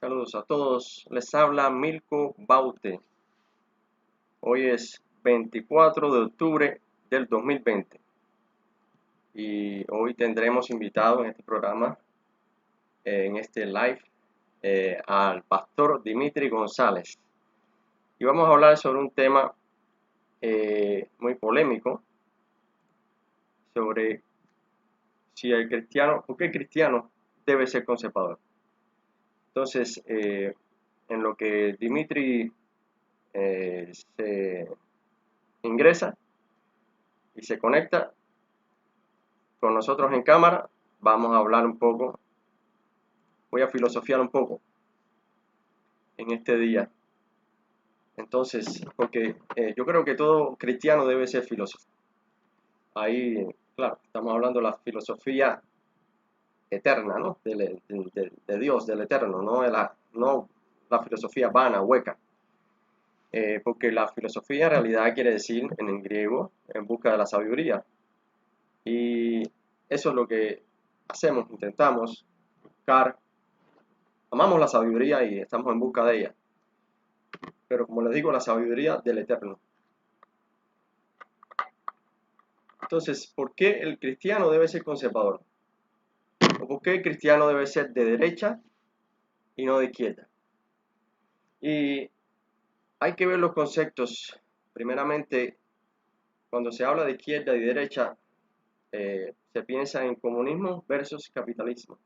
Saludos a todos, les habla Milko Baute. Hoy es 24 de octubre del 2020 y hoy tendremos invitado en este programa, en este live, al pastor Dimitri González. Y vamos a hablar sobre un tema muy polémico, sobre si el cristiano, por qué el cristiano debe ser conservador. Entonces, en lo que Dimitri se ingresa y se conecta con nosotros en cámara, vamos a hablar un poco, voy a filosofiar un poco en este día. Entonces, porque yo creo que todo cristiano debe ser filósofo. Ahí, claro, estamos hablando de la filosofía eterna, ¿no? De Dios, del eterno, no la filosofía vana, hueca. Porque la filosofía en realidad quiere decir, en el griego, en busca de la sabiduría. Y eso es lo que hacemos, intentamos buscar. Amamos la sabiduría y estamos en busca de ella. Pero como les digo, la sabiduría del Eterno. Entonces, ¿por qué el cristiano debe ser conservador? ¿O por qué el cristiano debe ser de derecha y no de izquierda? Y hay que ver los conceptos. Primeramente, cuando se habla de izquierda y derecha, se piensa en comunismo versus capitalismo.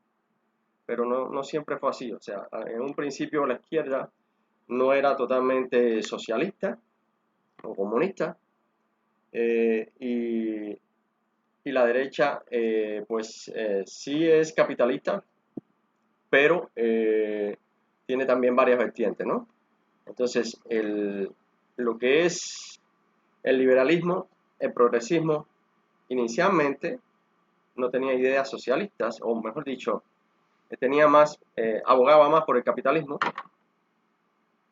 Pero no siempre fue así. O sea, en un principio la izquierda no era totalmente socialista o comunista, y la derecha sí es capitalista, pero tiene también varias vertientes, ¿no? Entonces, lo que es el liberalismo, el progresismo, inicialmente no tenía ideas socialistas, o mejor dicho, abogaba más por el capitalismo,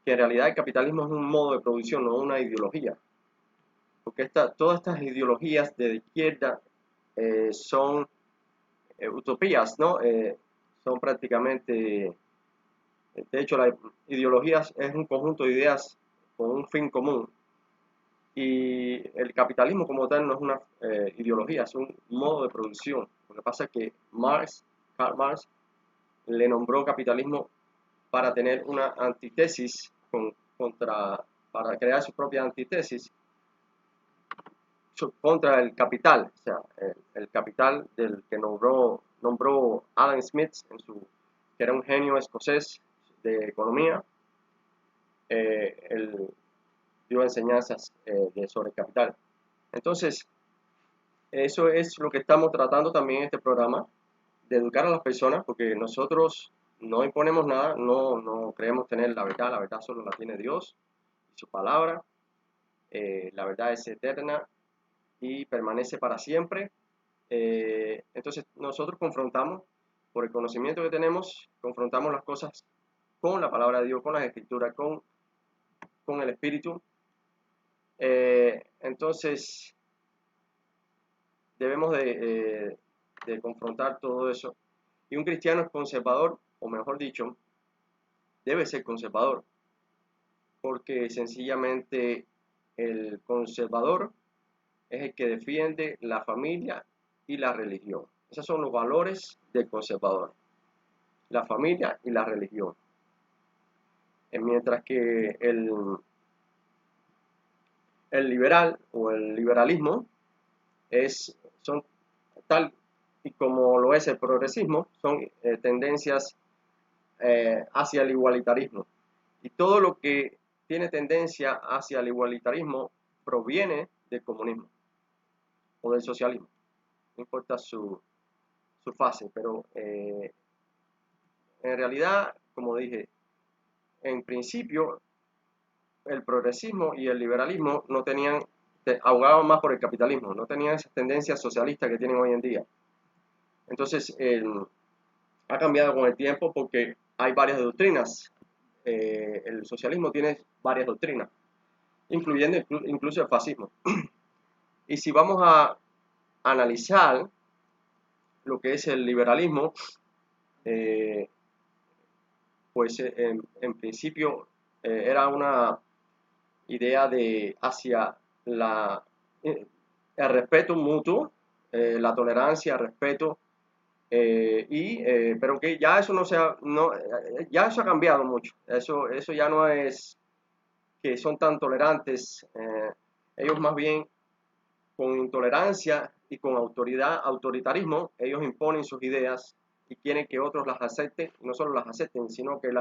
que en realidad el capitalismo es un modo de producción, no una ideología. Porque todas estas ideologías de izquierda son utopías, ¿no? Son prácticamente, de hecho, la ideología es un conjunto de ideas con un fin común. Y el capitalismo como tal no es una ideología, es un modo de producción. Lo que pasa es que Karl Marx, le nombró capitalismo para tener una antítesis para crear su propia antítesis contra el capital, o sea, el capital del que nombró Adam Smith, que era un genio escocés de economía. Él dio enseñanzas sobre el capital. Entonces, eso es lo que estamos tratando también en este programa, de educar a las personas, porque nosotros no imponemos nada, no creemos tener la verdad solo la tiene Dios y su palabra. La verdad es eterna y permanece para siempre. Entonces nosotros confrontamos, por el conocimiento que tenemos, confrontamos las cosas con la palabra de Dios, con las escrituras, con el Espíritu. Entonces debemos de confrontar todo eso. Y un cristiano es conservador, o mejor dicho, debe ser conservador, porque sencillamente el conservador es el que defiende la familia y la religión. Esos son los valores del conservador, la familia y la religión. Mientras que el liberal o el liberalismo son tal y como lo es el progresismo, son tendencias hacia el igualitarismo. Y todo lo que tiene tendencia hacia el igualitarismo proviene del comunismo o del socialismo, no importa su fase, pero en realidad, como dije, en principio el progresismo y el liberalismo abogaban más por el capitalismo, no tenían esas tendencias socialistas que tienen hoy en día. Entonces, ha cambiado con el tiempo porque hay varias doctrinas. El socialismo tiene varias doctrinas, incluyendo incluso el fascismo. Y si vamos a analizar lo que es el liberalismo, pues en principio era una idea de hacia el respeto mutuo, la tolerancia, el respeto, pero que ya eso no sea, no, ya eso ha cambiado mucho. Eso ya no es que son tan tolerantes. Ellos más bien con intolerancia y con autoritarismo, ellos imponen sus ideas y quieren que otros las acepten, y no solo las acepten, sino que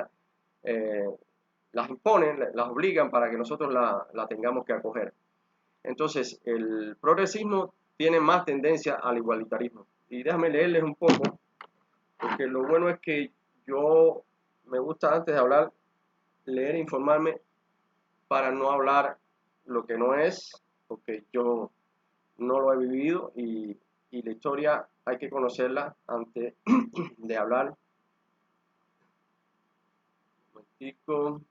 eh, las imponen, las obligan para que nosotros la tengamos que acoger. Entonces, el progresismo tiene más tendencia al igualitarismo. Y déjame leerles un poco, porque lo bueno es que yo me gusta antes de hablar, leer e informarme para no hablar lo que no es, porque yo no lo he vivido y la historia hay que conocerla antes de hablar. Un momentico.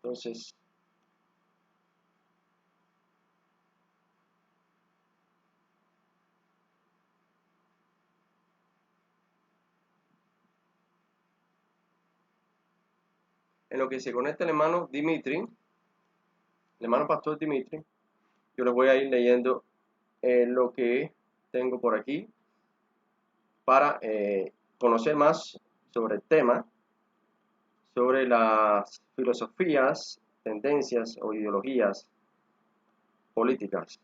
Entonces, en lo que se conecta el hermano Dimitri, el hermano pastor Dimitri, yo les voy a ir leyendo lo que tengo por aquí para conocer más sobre el tema, sobre las filosofías, tendencias o ideologías políticas.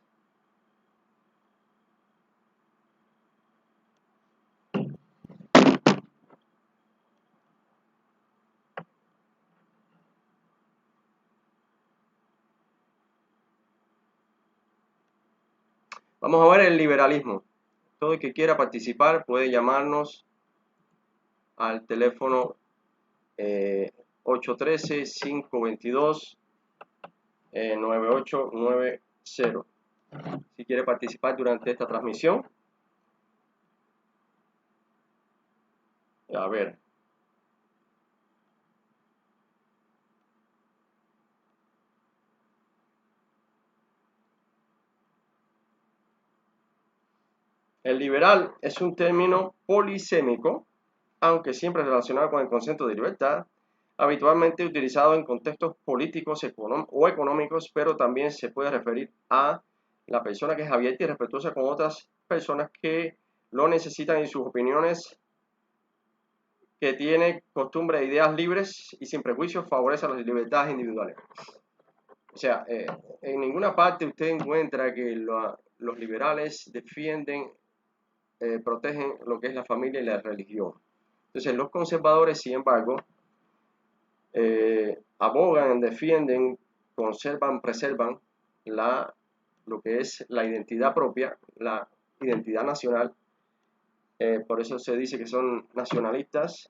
Vamos a ver el liberalismo. Todo el que quiera participar puede llamarnos al teléfono 813-522-9890. Si quiere participar durante esta transmisión, a ver. El liberal es un término polisémico, aunque siempre relacionado con el concepto de libertad, habitualmente utilizado en contextos políticos o económicos, pero también se puede referir a la persona que es abierta y respetuosa con otras personas que lo necesitan y sus opiniones, que tiene costumbre de ideas libres y sin prejuicios, favorece las libertades individuales. O sea, en ninguna parte usted encuentra que los liberales defienden, protegen lo que es la familia y la religión. Entonces, los conservadores, sin embargo, abogan, defienden, conservan, preservan lo que es la identidad propia, la identidad nacional. Por eso se dice que son nacionalistas,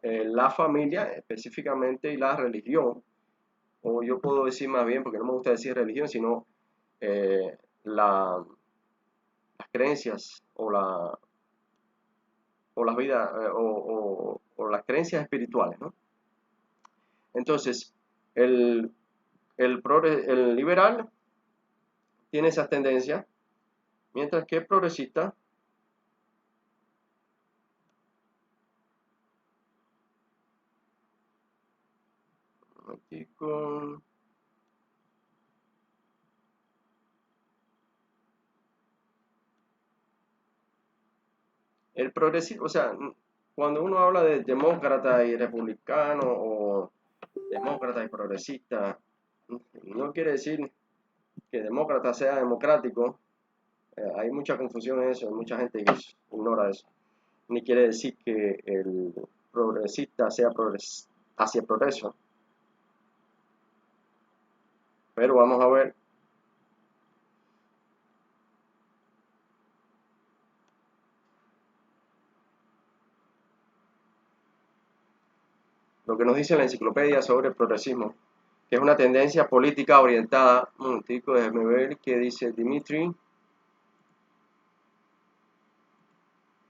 la familia específicamente y la religión, o yo puedo decir más bien, porque no me gusta decir religión, sino eh, las creencias o las vidas o las creencias espirituales, ¿no? Entonces, el, el liberal tiene esas tendencias, mientras que el progresista el progresista, o sea, cuando uno habla de demócrata y republicano o demócrata y progresista, no quiere decir que demócrata sea democrático. Hay mucha confusión en eso, hay mucha gente que ignora eso. Ni quiere decir que el progresista sea hacia el progreso. Pero vamos a ver. Lo que nos dice la enciclopedia sobre el progresismo, que es una tendencia política orientada. Un momentico, déjeme ver qué dice Dimitri.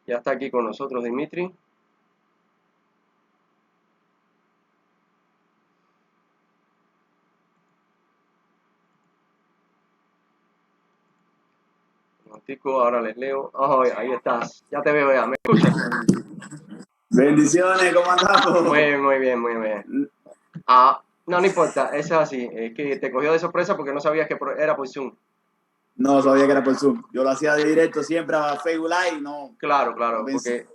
Ya está aquí con nosotros Dimitri. momentico, ahora les leo. Oh, ahí estás, ya te veo ya, ¿me escuchas? Bendiciones, ¿cómo andamos? Muy bien, muy bien. No importa, eso es así, es que te cogió de sorpresa porque no sabías que era por Zoom. No sabía que era por Zoom. Yo lo hacía de directo siempre a Facebook Live, no. Claro, No porque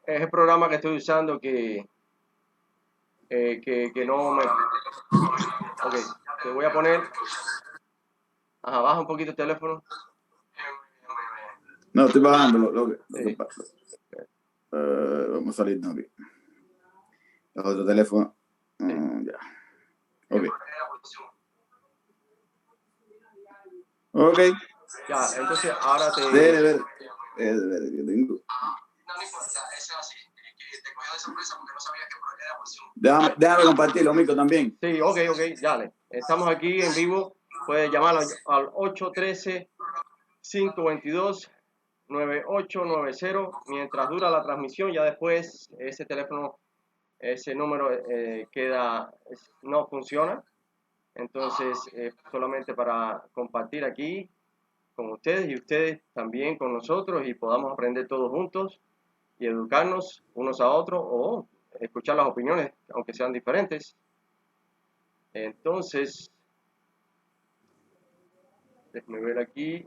es el programa que estoy usando que no me... Ok, te voy a poner... Ajá, baja un poquito el teléfono. No, estoy bajando lo que Sí. pasa. Vamos a salir de aquí. El otro teléfono. Ya. Ok. Ok. Ya, entonces ahora te... Debe ver. Yo tengo. No importa, eso es así. Te cogió de sorpresa porque no sabías que era por Zoom. Déjame compartirlo, Mico, también. Sí, ok, dale. Estamos aquí en vivo. Puedes llamar al 813-522-9890 mientras dura la transmisión. Ya después ese teléfono, ese número no funciona. Entonces, solamente para compartir aquí con ustedes y ustedes también con nosotros y podamos aprender todos juntos y educarnos unos a otros o escuchar las opiniones, aunque sean diferentes. Entonces, déjenme ver aquí.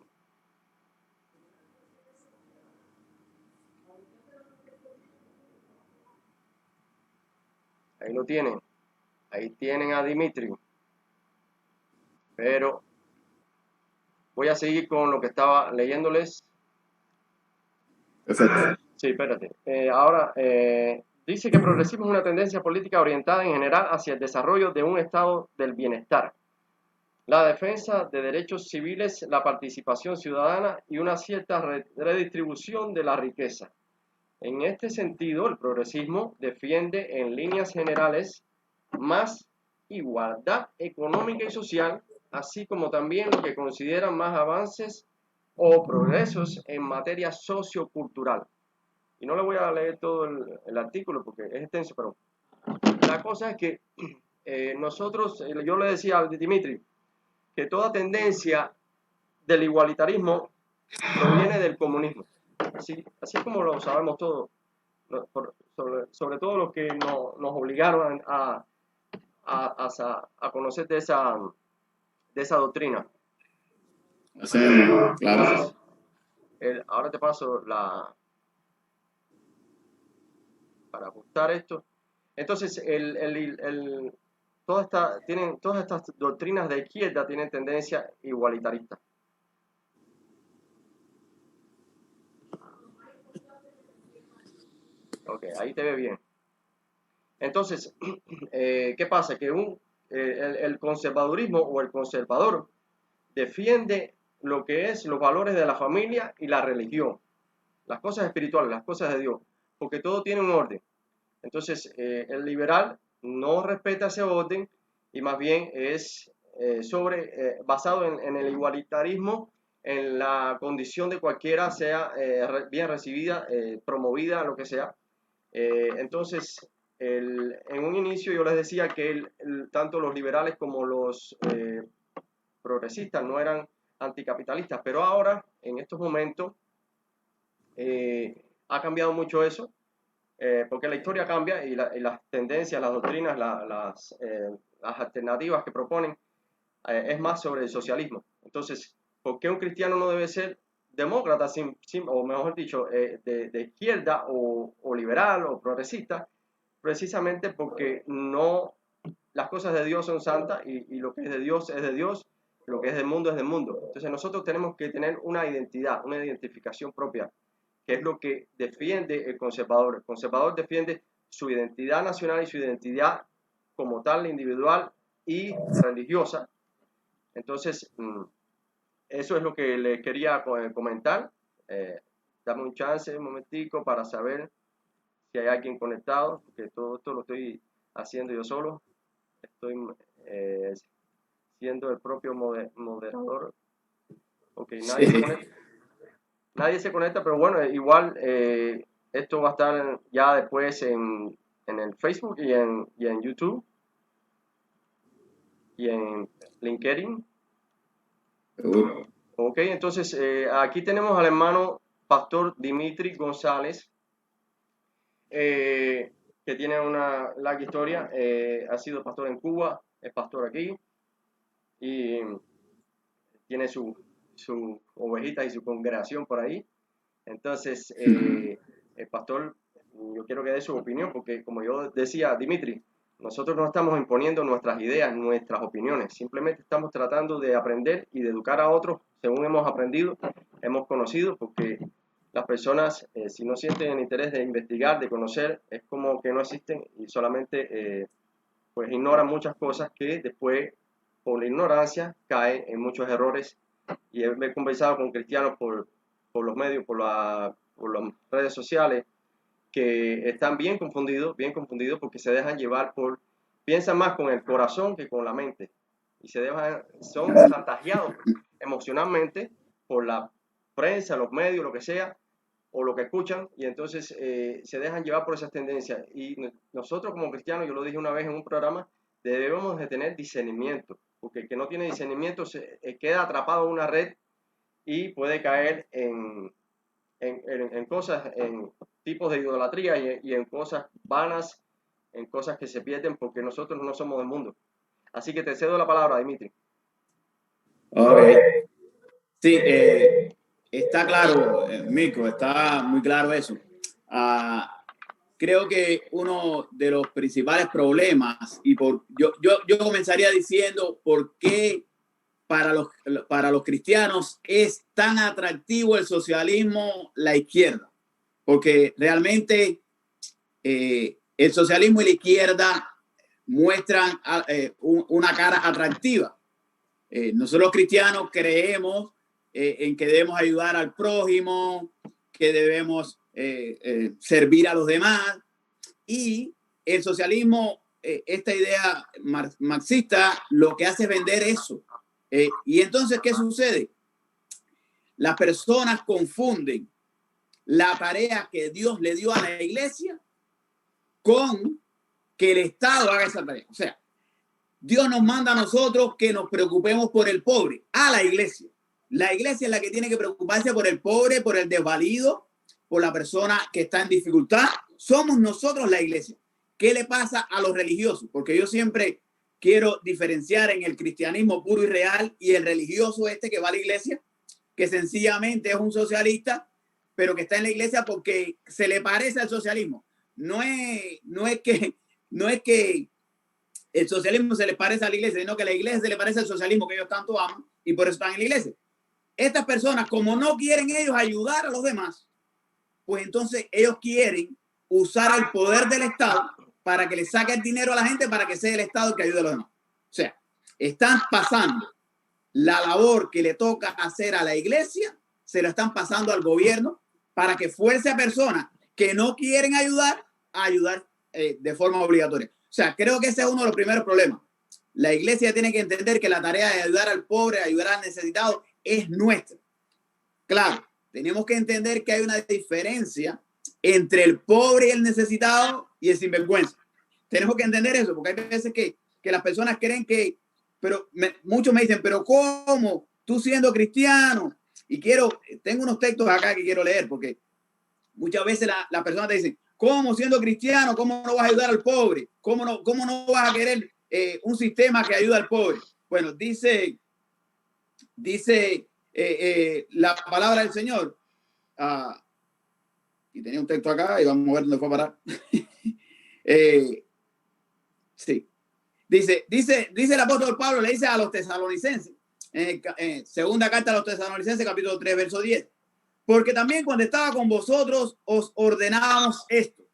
Ahí lo tienen. Ahí tienen a Dimitri. Pero voy a seguir con lo que estaba leyéndoles. Perfecto. Sí, espérate. Ahora, dice que el progresismo es una tendencia política orientada en general hacia el desarrollo de un estado del bienestar, la defensa de derechos civiles, la participación ciudadana y una cierta redistribución de la riqueza. En este sentido, el progresismo defiende en líneas generales más igualdad económica y social, así como también lo que consideran más avances o progresos en materia sociocultural. Y no le voy a leer todo el artículo porque es extenso, pero la cosa es que nosotros, yo le decía a Dimitri, que toda tendencia del igualitarismo proviene del comunismo. Así como lo sabemos todos, sobre todo los que nos obligaron a conocer de esa doctrina. Sí, claro. Entonces, ahora te paso para ajustar esto. Entonces, todas estas doctrinas de izquierda tienen tendencia igualitarista. Ok, ahí te ve bien. Entonces, ¿qué pasa? Que el conservadurismo o el conservador defiende lo que es los valores de la familia y la religión, las cosas espirituales, las cosas de Dios, porque todo tiene un orden. Entonces, el liberal no respeta ese orden y más bien es basado en el igualitarismo, en la condición de cualquiera sea bien recibida, promovida, lo que sea. Entonces, en un inicio yo les decía que tanto los liberales como los progresistas no eran anticapitalistas, pero ahora, en estos momentos, ha cambiado mucho eso, porque la historia cambia y las tendencias, las doctrinas, las alternativas que proponen es más sobre el socialismo. Entonces, ¿por qué un cristiano no debe ser demócrata, o mejor dicho, de izquierda o liberal o progresista? Precisamente porque las cosas de Dios son santas y lo que es de Dios, lo que es del mundo es del mundo. Entonces nosotros tenemos que tener una identidad, una identificación propia, que es lo que defiende el conservador. El conservador defiende su identidad nacional y su identidad como tal, individual y religiosa. Entonces, eso es lo que le quería comentar. Dame un chance, un momentico, para saber si hay alguien conectado, porque todo esto lo estoy haciendo yo solo. Estoy siendo el propio moderador. Ok, nadie se conecta, pero bueno, igual esto va a estar ya después en el Facebook y en YouTube y en LinkedIn. Ok, entonces aquí tenemos al hermano Pastor Dimitri González, que tiene una larga historia. Ha sido pastor en Cuba, es pastor aquí y tiene sus ovejitas y su congregación por ahí. Entonces, el pastor, yo quiero que dé su opinión, porque como yo decía, Dimitri, nosotros no estamos imponiendo nuestras ideas, nuestras opiniones, simplemente estamos tratando de aprender y de educar a otros según hemos aprendido, hemos conocido, porque las personas, si no sienten el interés de investigar, de conocer, es como que no existen y solamente pues ignoran muchas cosas que después, por la ignorancia, caen en muchos errores. Y he conversado con cristianos por los medios, por las redes sociales, que están bien confundidos porque se dejan llevar piensan más con el corazón que con la mente. Y son chantajeados emocionalmente por la prensa, los medios, lo que sea, o lo que escuchan, y entonces se dejan llevar por esas tendencias. Y nosotros como cristianos, yo lo dije una vez en un programa, debemos de tener discernimiento, porque el que no tiene discernimiento queda atrapado en una red y puede caer en cosas, en tipos de idolatría y en cosas vanas, en cosas que se pierden porque nosotros no somos del mundo. Así que te cedo la palabra, Dimitri. Okay. Sí, está claro, Mirko, está muy claro eso. Creo que uno de los principales problemas, y yo comenzaría diciendo por qué para los cristianos es tan atractivo el socialismo, la izquierda, porque realmente el socialismo y la izquierda muestran una cara atractiva. Nosotros los cristianos creemos en que debemos ayudar al prójimo, que debemos servir a los demás, y el socialismo, esta idea marxista, lo que hace es vender eso. Y entonces, ¿qué sucede? Las personas confunden la tarea que Dios le dio a la iglesia con que el Estado haga esa tarea. O sea, Dios nos manda a nosotros que nos preocupemos por el pobre, a la iglesia. La iglesia es la que tiene que preocuparse por el pobre, por el desvalido, por la persona que está en dificultad. Somos nosotros la iglesia. ¿Qué le pasa a los religiosos? Porque yo siempre quiero diferenciar en el cristianismo puro y real y el religioso que va a la iglesia, que sencillamente es un socialista, pero que está en la iglesia porque se le parece al socialismo. No es que el socialismo se le parece a la iglesia, sino que la iglesia se le parece al socialismo que ellos tanto aman y por eso están en la iglesia. Estas personas, como no quieren ellos ayudar a los demás, pues entonces ellos quieren usar el poder del Estado para que le saque el dinero a la gente para que sea el Estado que ayude a los demás. O sea, están pasando la labor que le toca hacer a la iglesia, se lo están pasando al gobierno para que fuerce a personas que no quieren ayudar a ayudar de forma obligatoria. O sea, creo que ese es uno de los primeros problemas. La iglesia tiene que entender que la tarea de ayudar al pobre, ayudar al necesitado, es nuestra. Claro, tenemos que entender que hay una diferencia entre el pobre y el necesitado y el sinvergüenza. Tenemos que entender eso, porque hay veces que las personas creen que, muchos me dicen, pero ¿cómo? Tú siendo cristiano. Y tengo unos textos acá que quiero leer, porque muchas veces las personas te dicen, ¿cómo siendo cristiano? ¿Cómo no vas a ayudar al pobre? ¿Cómo no vas a querer un sistema que ayuda al pobre? Bueno, dice la palabra del Señor. Y tenía un texto acá y vamos a ver dónde fue a parar. Sí. Dice el apóstol Pablo, le dice a los tesalonicenses, segunda carta a los tesalonicenses, capítulo 3, verso 10. Porque también cuando estaba con vosotros os ordenábamos esto.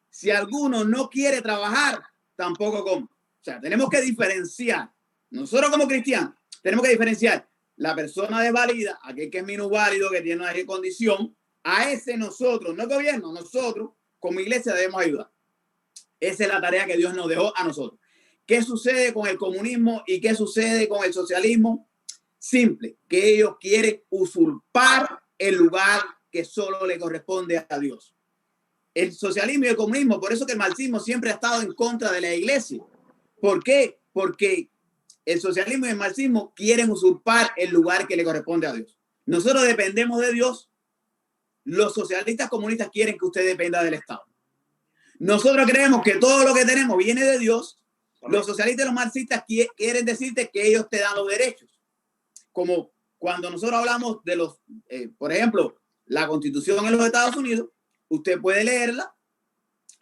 Si alguno no quiere trabajar, tampoco come. O sea, tenemos que diferenciar. Nosotros como cristianos tenemos que diferenciar la persona desvalida, aquel que es minusválido, que tiene una condición. A ese nosotros, no el gobierno, nosotros como iglesia debemos ayudar. Esa es la tarea que Dios nos dejó a nosotros. ¿Qué sucede con el comunismo y qué sucede con el socialismo? Simple, que ellos quieren usurpar el lugar que solo le corresponde a Dios. El socialismo y el comunismo, por eso que el marxismo siempre ha estado en contra de la iglesia. ¿Por qué? Porque el socialismo y el marxismo quieren usurpar el lugar que le corresponde a Dios. Nosotros dependemos de Dios. Los socialistas comunistas quieren que usted dependa del Estado. Nosotros creemos que todo lo que tenemos viene de Dios. Los socialistas y los marxistas quieren decirte que ellos te dan los derechos. Como cuando nosotros hablamos de los, por ejemplo, la Constitución en los Estados Unidos, usted puede leerla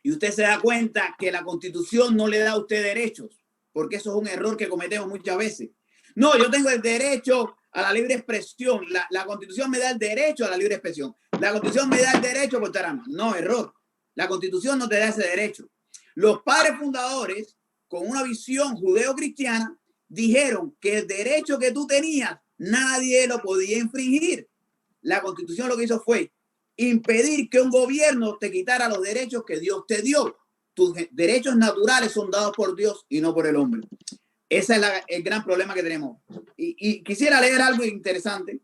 y usted se da cuenta que la Constitución no le da a usted derechos, porque eso es un error que cometemos muchas veces. No, yo tengo el derecho a la libre expresión. La Constitución me da el derecho a la libre expresión. La Constitución me da el derecho a portar armas. No, error. La Constitución no te da ese derecho. Los padres fundadores, con una visión judeo-cristiana, dijeron que el derecho que tú tenías nadie lo podía infringir. La Constitución lo que hizo fue impedir que un gobierno te quitara los derechos que Dios te dio. Tus derechos naturales son dados por Dios y no por el hombre. Ese es el gran problema que tenemos. Y quisiera leer algo interesante,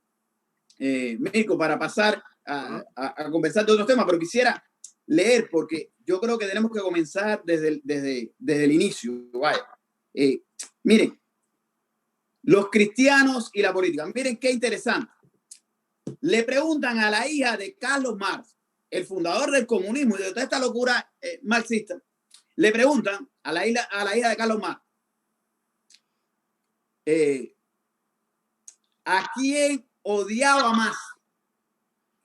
Mirko, para pasar a conversar de otros temas, pero quisiera leer porque yo creo que tenemos que comenzar desde el inicio. Vaya. Miren, los cristianos y la política. Miren qué interesante. Le preguntan a la hija de Carlos Marx, el fundador del comunismo y de toda esta locura marxista, le preguntan a la hija de Carlos Marx, ¿a quién odiaba más?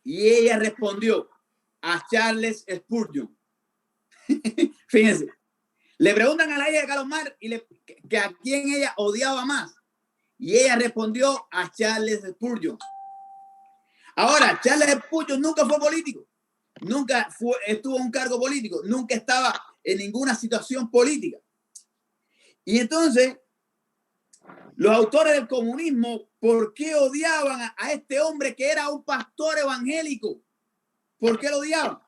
Y ella respondió, a Charles Spurgeon. Fíjense, le preguntan a la hija de Carlos Marx que a quién ella odiaba más. Y ella respondió a Charles Spurgeon. Ahora, Charles Spurgeon nunca fue político, nunca estuvo en un cargo político, nunca estaba en ninguna situación política. Y entonces, los autores del comunismo, ¿por qué odiaban a este hombre que era un pastor evangélico? ¿Por qué lo odiaban?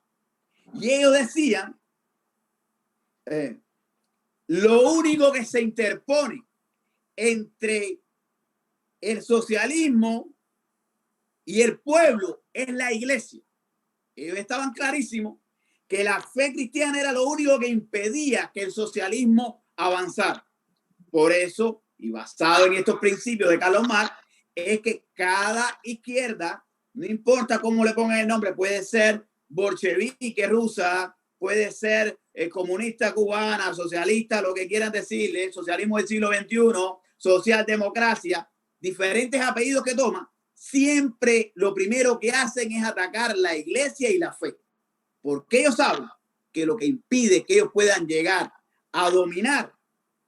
Y ellos decían, lo único que se interpone entre el socialismo y el pueblo es la iglesia. Ellos estaban clarísimos que la fe cristiana era lo único que impedía que el socialismo avanzara. Por eso, y basado en estos principios de Carlos Marx, es que cada izquierda, no importa cómo le pongan el nombre, puede ser bolchevique rusa, puede ser comunista cubana, socialista, lo que quieran decirle, socialismo del siglo XXI, socialdemocracia, diferentes apellidos que toman, siempre lo primero que hacen es atacar la iglesia y la fe. Porque ellos saben que lo que impide que ellos puedan llegar a dominar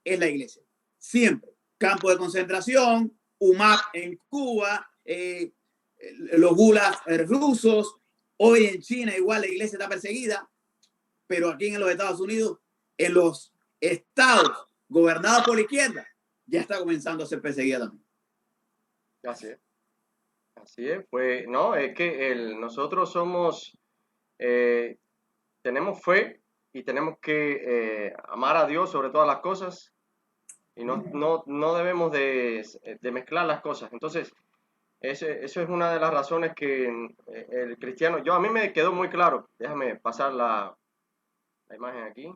es la iglesia. Siempre. Campo de concentración, UMAP en Cuba, los gulas rusos, hoy en China igual la iglesia está perseguida, pero aquí en los Estados Unidos, en los estados gobernados por la izquierda, ya está comenzando a ser perseguida también. Así es. Así es. Pues no, es que nosotros somos, tenemos fe y tenemos que amar a Dios sobre todas las cosas y no debemos de mezclar las cosas. Entonces, eso es una de las razones que el cristiano, a mí me quedó muy claro, déjame pasar la imagen aquí.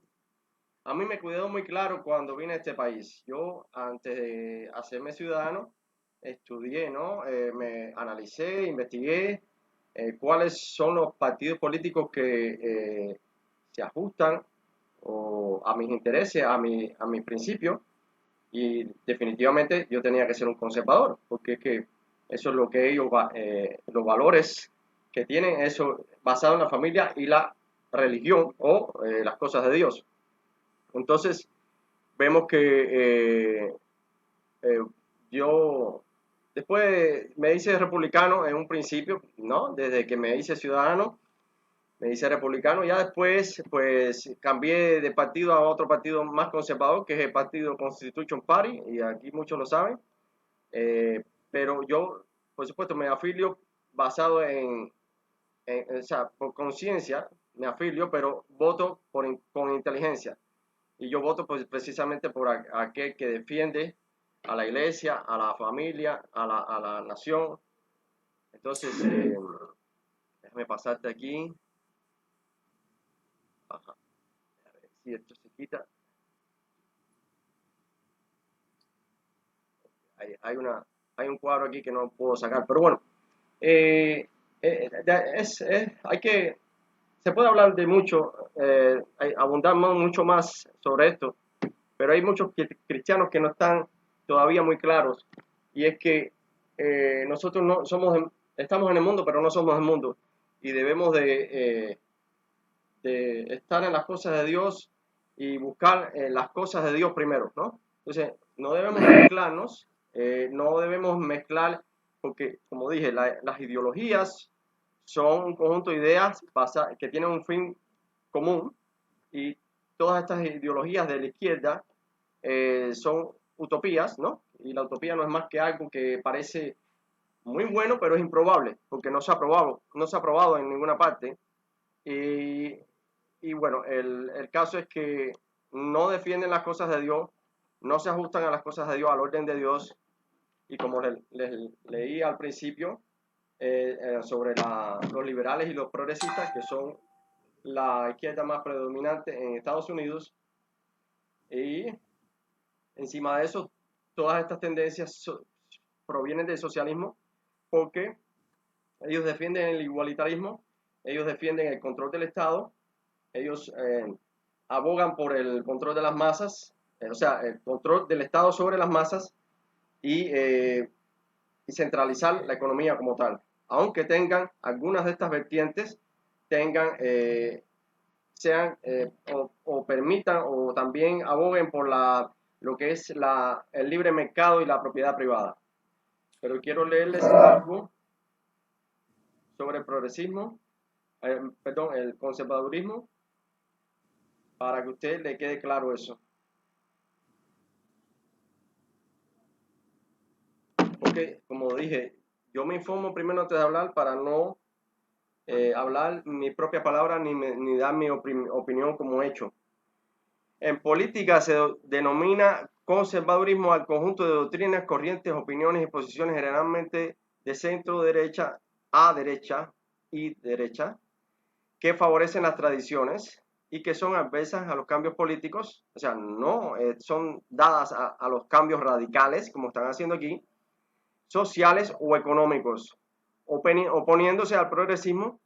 A mí me quedó muy claro cuando vine a este país. Yo, antes de hacerme ciudadano, estudié, ¿no? Me analicé, investigué cuáles son los partidos políticos que se ajustan a mis intereses, a mis principios, y definitivamente yo tenía que ser un conservador, porque es que eso es lo que ellos, los valores que tienen, eso basado en la familia y la religión o las cosas de Dios. Entonces, vemos que yo después me hice republicano en un principio, ¿no? Desde que me hice ciudadano, me hice republicano. Ya después, pues, cambié de partido a otro partido más conservador, que es el partido Constitution Party, y aquí muchos lo saben. Pero yo, por supuesto, me afilio basado o sea, por conciencia, me afilio, pero voto con inteligencia. Y yo voto pues, precisamente por aquel que defiende a la iglesia, a la familia, a la nación. Entonces, déjame pasarte aquí. Ajá. A ver si esto se quita. hay un cuadro aquí que no puedo sacar, pero bueno, se puede hablar de mucho, abundar mucho más sobre esto, pero hay muchos cristianos que no están todavía muy claros, y es que nosotros no somos, estamos en el mundo, pero no somos el mundo, y debemos de estar en las cosas de Dios y buscar las cosas de Dios primero, ¿no? Entonces, no debemos mezclarnos, no debemos mezclar, porque, como dije, las ideologías son un conjunto de ideas que tienen un fin común, y todas estas ideologías de la izquierda son utopías, ¿no? Y la utopía no es más que algo que parece muy bueno, pero es improbable, porque no se ha probado en ninguna parte. Y bueno, el caso es que no defienden las cosas de Dios, no se ajustan a las cosas de Dios, al orden de Dios, y como les leí al principio sobre los liberales y los progresistas, que son la izquierda más predominante en Estados Unidos, y encima de eso, todas estas tendencias provienen del socialismo, porque ellos defienden el igualitarismo, ellos defienden el control del Estado, ellos abogan por el control de las masas, o sea, el control del Estado sobre las masas, y centralizar la economía como tal. Aunque tengan algunas de estas vertientes, sean o permitan o también aboguen por lo que es el libre mercado y la propiedad privada. Pero quiero leerles algo sobre el progresismo, el conservadurismo, para que a usted le quede claro eso. Porque, como dije, yo me informo primero antes de hablar para no hablar mi propia palabra ni dar mi opinión como hecho. En política se denomina conservadurismo al conjunto de doctrinas, corrientes, opiniones y posiciones generalmente de centro derecha a derecha y derecha, que favorecen las tradiciones y que son adversas a los cambios políticos, o sea, no son dadas a los cambios radicales, como están haciendo aquí, sociales o económicos, oponiéndose al progresismo.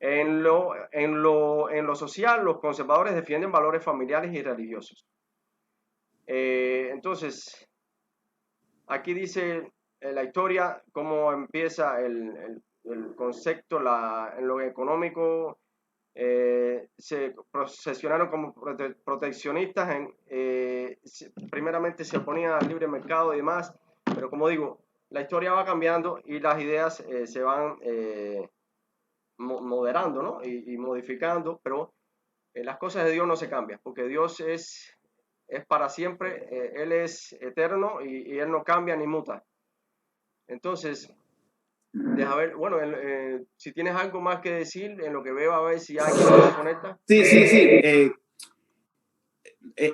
En lo social, los conservadores defienden valores familiares y religiosos. Entonces, aquí dice la historia, cómo empieza el concepto, en lo económico. Se posicionaron como proteccionistas, primeramente se oponían al libre mercado y demás, pero como digo, la historia va cambiando y las ideas se van moderando, ¿no? y modificando, pero las cosas de Dios no se cambian, porque Dios es para siempre, Él es eterno y Él no cambia ni muta. Entonces, deja ver, bueno, si tienes algo más que decir, en lo que veo, a ver si alguien se conecta. Sí.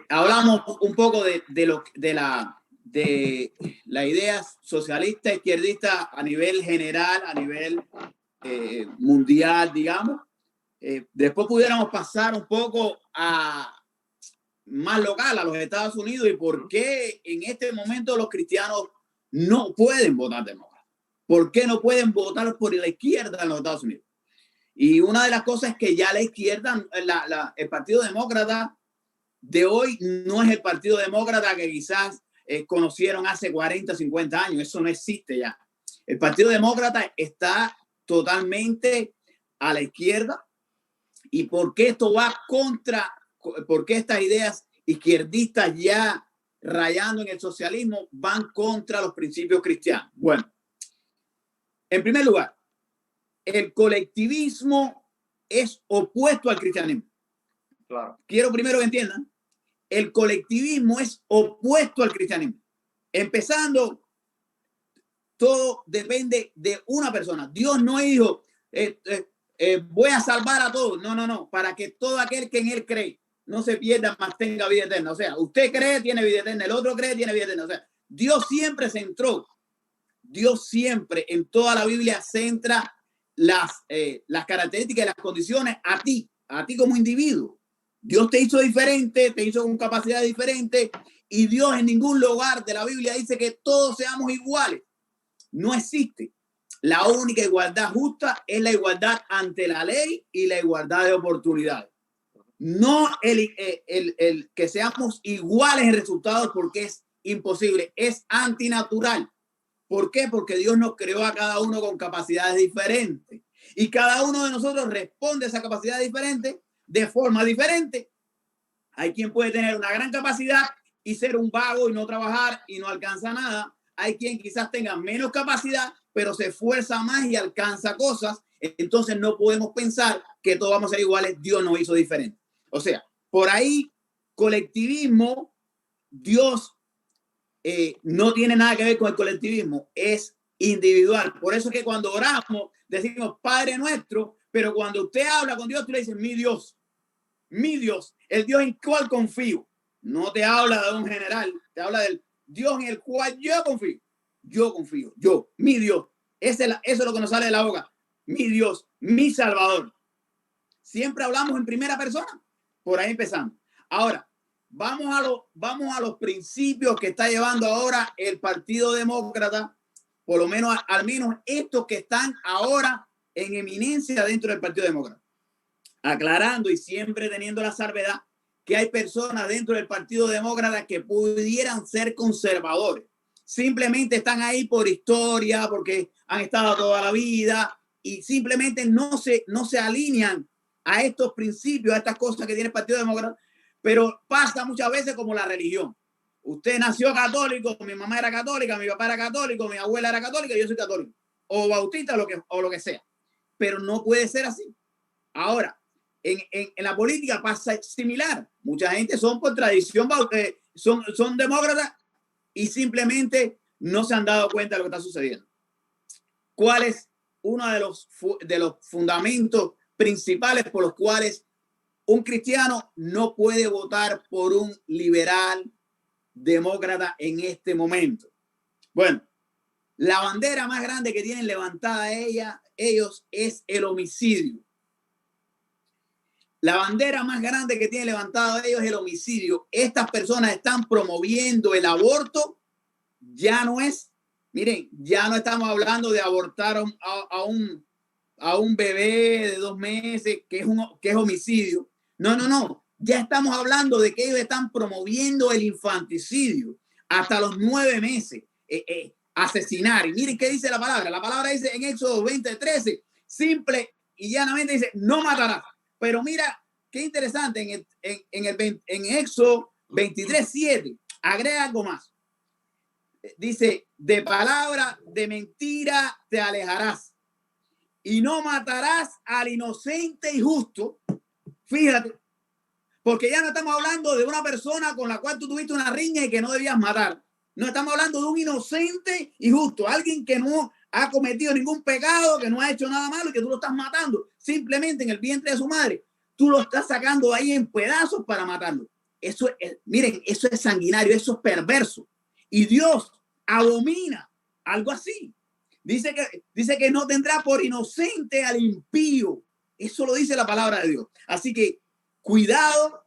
Hablamos un poco de la idea socialista, izquierdista a nivel general, a nivel mundial, digamos. Después pudiéramos pasar un poco a más local, a los Estados Unidos, y por qué en este momento los cristianos no pueden votar demócrata. ¿Por qué no pueden votar por la izquierda en los Estados Unidos? Y una de las cosas es que ya la izquierda, el Partido Demócrata de hoy no es el Partido Demócrata que quizás conocieron hace 40, 50 años. Eso no existe ya. El Partido Demócrata está totalmente a la izquierda. ¿Y por qué esto va por qué estas ideas izquierdistas ya rayando en el socialismo van contra los principios cristianos? Bueno, en primer lugar, el colectivismo es opuesto al cristianismo. Claro. Quiero primero que entiendan, el colectivismo es opuesto al cristianismo. Empezando, todo depende de una persona. Dios no dijo, voy a salvar a todos. No. Para que todo aquel que en él cree no se pierda, mas tenga vida eterna. O sea, usted cree, tiene vida eterna. El otro cree, tiene vida eterna. O sea, Dios siempre centró. Dios siempre en toda la Biblia centra las características y las condiciones a ti como individuo. Dios te hizo diferente, te hizo con capacidad diferente Y Dios en ningún lugar de la Biblia dice que todos seamos iguales. No existe. La única igualdad justa es la igualdad ante la ley y la igualdad de oportunidades. No el que seamos iguales en resultados, porque es imposible, es antinatural. ¿Por qué? Porque Dios nos creó a cada uno con capacidades diferentes y cada uno de nosotros responde a esa capacidad diferente de forma diferente. Hay quien puede tener una gran capacidad y ser un vago y no trabajar y no alcanza nada. Hay quien quizás tenga menos capacidad, pero se esfuerza más y alcanza cosas. Entonces no podemos pensar que todos vamos a ser iguales. Dios nos hizo diferente. O sea, por ahí, colectivismo, Dios no tiene nada que ver con el colectivismo, es individual. Por eso es que cuando oramos, decimos Padre nuestro, pero cuando usted habla con Dios, tú le dices mi Dios, el Dios en cual confío. No te habla de un general, te habla del Dios en el cual yo confío, mi Dios. Eso es lo que nos sale de la boca, mi Dios, mi Salvador. Siempre hablamos en primera persona, por ahí empezamos. Ahora, vamos a los principios que está llevando ahora el Partido Demócrata, por lo menos, al menos estos que están ahora en eminencia dentro del Partido Demócrata. Aclarando y siempre teniendo la salvedad que hay personas dentro del Partido Demócrata que pudieran ser conservadores. Simplemente están ahí por historia, porque han estado toda la vida y simplemente no se alinean a estos principios, a estas cosas que tiene el Partido Demócrata. Pero pasa muchas veces como la religión. Usted nació católico, mi mamá era católica, mi papá era católico, mi abuela era católica, yo soy católico. O bautista o lo que sea. Pero no puede ser así. Ahora, en la política pasa similar. Mucha gente son por tradición, son demócratas y simplemente no se han dado cuenta de lo que está sucediendo. ¿Cuál es uno de los fundamentos principales por los cuales un cristiano no puede votar por un liberal demócrata en este momento? Bueno, la bandera más grande que tienen levantada ellos es el homicidio. La bandera más grande que tienen levantada ellos es el homicidio. Estas personas están promoviendo el aborto. Ya no estamos hablando de abortar a un bebé de 2 meses que es homicidio. No. Ya estamos hablando de que ellos están promoviendo el infanticidio hasta los 9 meses. Asesinar. Y miren qué dice la palabra. La palabra dice en Éxodo 20:13, simple y llanamente dice, no matarás. Pero mira qué interesante, en Éxodo 23:7 agrega algo más. Dice, de palabra de mentira te alejarás y no matarás al inocente y justo. Fíjate, porque ya no estamos hablando de una persona con la cual tú tuviste una riña y que no debías matar. No estamos hablando de un inocente y justo, alguien que no ha cometido ningún pecado, que no ha hecho nada malo y que tú lo estás matando simplemente en el vientre de su madre. Tú lo estás sacando ahí en pedazos para matarlo. Miren, eso es sanguinario, eso es perverso. Y Dios abomina algo así. Dice que no tendrá por inocente al impío. Eso lo dice la palabra de Dios. Así que cuidado.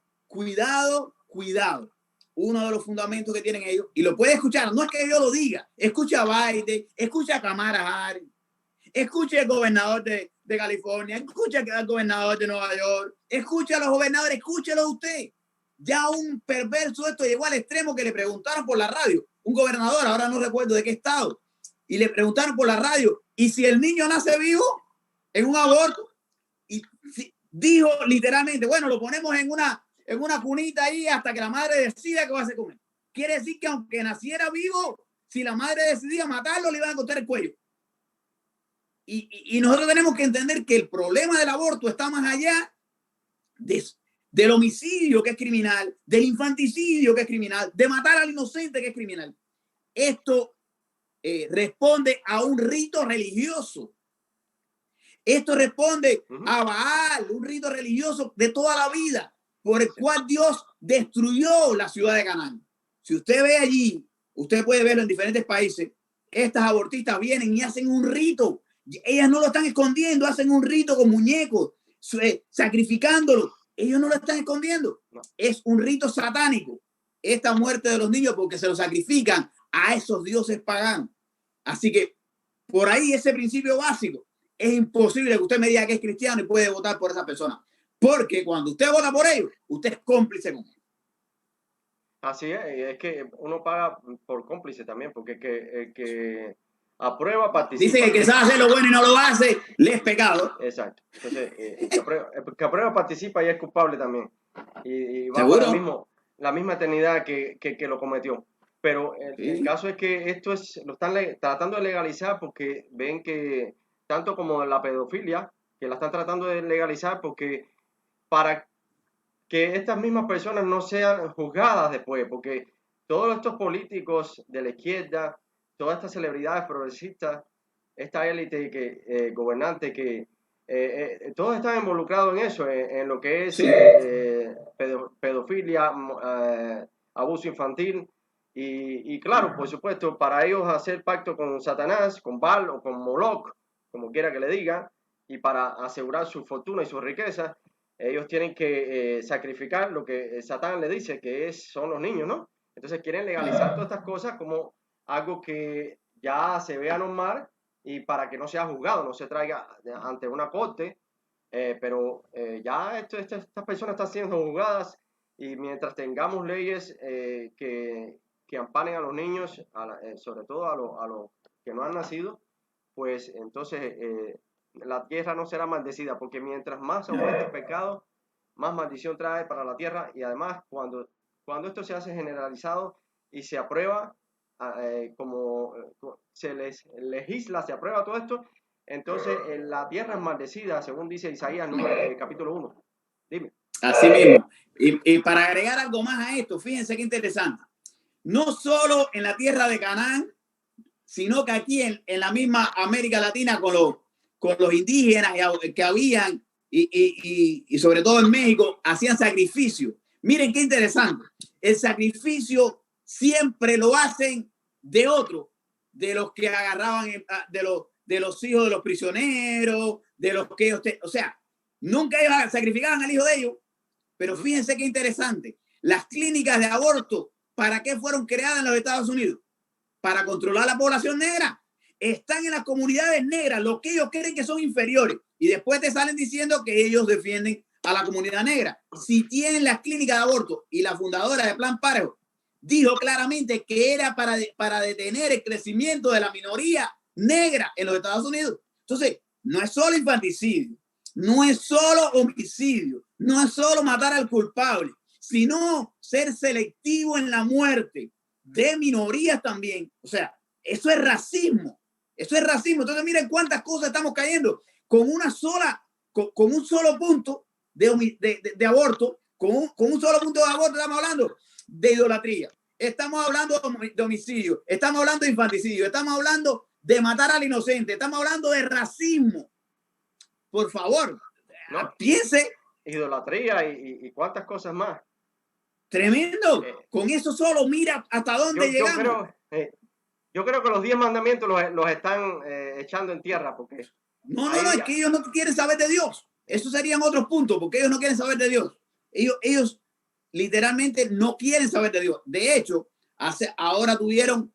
Uno de los fundamentos que tienen ellos, y lo puede escuchar, no es que yo lo diga, escucha a Biden, escucha a Kamala Harris, escucha al gobernador de California, escucha al gobernador de Nueva York, escucha a los gobernadores, escúchelo usted. Ya un perverso esto llegó al extremo que le preguntaron por la radio, un gobernador, ahora no recuerdo de qué estado, y le preguntaron por la radio, ¿y si el niño nace vivo en un aborto? Y dijo literalmente, bueno, lo ponemos en una cunita ahí hasta que la madre decida qué va a hacer con él. Quiere decir que aunque naciera vivo, si la madre decidía matarlo, le iban a cortar el cuello. Y nosotros tenemos que entender que el problema del aborto está más allá del homicidio, que es criminal, del infanticidio, que es criminal, de matar al inocente, que es criminal. Esto responde a un rito religioso. Esto responde a Baal, un rito religioso de toda la vida, por el cual Dios destruyó la ciudad de Canaán. Si usted ve allí, usted puede verlo en diferentes países, estas abortistas vienen y hacen un rito. Ellas no lo están escondiendo, hacen un rito con muñecos, sacrificándolo. Ellos no lo están escondiendo. Es un rito satánico. esta muerte de los niños porque se los sacrifican a esos dioses paganos. Así que por ahí ese principio básico, es imposible que usted me diga que es cristiano y puede votar por esa persona. Porque cuando usted vota por ellos, usted es cómplice con ellos. Así es que uno paga por cómplice también, porque el que aprueba participa. Dice que el que sabe hacer lo bueno y no lo hace, le es pecado. Exacto. Entonces, el que aprueba participa y es culpable también. Y va ¿Seguro? para la misma eternidad que lo cometió. Pero el caso es que lo están tratando de legalizar porque ven que, tanto como la pedofilia, que la están tratando de legalizar porque para que estas mismas personas no sean juzgadas después, porque todos estos políticos de la izquierda, todas estas celebridades progresistas, esta élite gobernante que todos están involucrados en eso, en lo que es pedofilia, abuso infantil. Y claro, por supuesto, para ellos hacer pacto con Satanás, con Baal o con Moloch, como quiera que le digan, y para asegurar su fortuna y su riqueza, ellos tienen que sacrificar lo que Satán le dice, que son los niños, ¿no? Entonces quieren legalizar todas estas cosas como algo que ya se vea normal y para que no sea juzgado, no se traiga ante una corte, pero ya estas personas están siendo juzgadas y mientras tengamos leyes que amparen a los niños, sobre todo a los que no han nacido, pues entonces la tierra no será maldecida, porque mientras más aumente el pecado, más maldición trae para la tierra. Y además, cuando esto se hace generalizado y se aprueba, como se les legisla, se aprueba todo esto, entonces la tierra es maldecida, según dice Isaías capítulo 1. Dime. Así mismo. Y para agregar algo más a esto, fíjense qué interesante. No solo en la tierra de Canaán, sino que aquí en la misma América Latina con los indígenas que habían y sobre todo en México hacían sacrificios. Miren qué interesante. El sacrificio siempre lo hacen de otro, de los que agarraban, de los hijos de los prisioneros, de los que o sea, nunca ellos sacrificaban al hijo de ellos. Pero fíjense qué interesante. Las clínicas de aborto, ¿para qué fueron creadas en los Estados Unidos? Para controlar la población negra. Están en las comunidades negras, lo que ellos creen que son inferiores. Y después te salen diciendo que ellos defienden a la comunidad negra. Si tienen las clínicas de aborto y la fundadora de Plan Parejo dijo claramente que era para detener el crecimiento de la minoría negra en los Estados Unidos. Entonces, no es solo infanticidio, no es solo homicidio, no es solo matar al culpable, sino ser selectivo en la muerte de minorías también. O sea, eso es racismo. Eso es racismo. Entonces, miren cuántas cosas estamos cayendo con un solo punto de aborto, con un solo punto de aborto estamos hablando de idolatría. Estamos hablando de homicidio, estamos hablando de infanticidio, estamos hablando de matar al inocente, estamos hablando de racismo. Por favor, ¿no? Piense. Idolatría y cuántas cosas más. Tremendo. Con eso solo mira hasta dónde llegamos. Yo creo que los 10 mandamientos los están echando en tierra. Porque no, es que ellos no quieren saber de Dios. Esos serían otros puntos, porque ellos no quieren saber de Dios. Ellos literalmente no quieren saber de Dios. De hecho, ahora tuvieron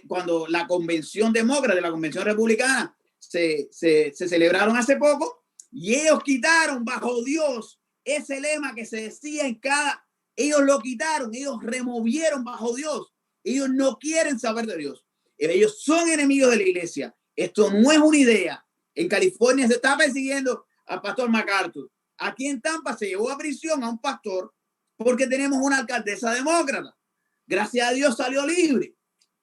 cuando la convención demócrata, la convención republicana, se celebraron hace poco, y ellos quitaron bajo Dios ese lema que se decía ellos lo quitaron, ellos removieron bajo Dios. Ellos no quieren saber de Dios. Ellos son enemigos de la iglesia. Esto no es una idea. En California se está persiguiendo al pastor MacArthur. Aquí en Tampa se llevó a prisión a un pastor porque tenemos una alcaldesa demócrata. Gracias a Dios salió libre.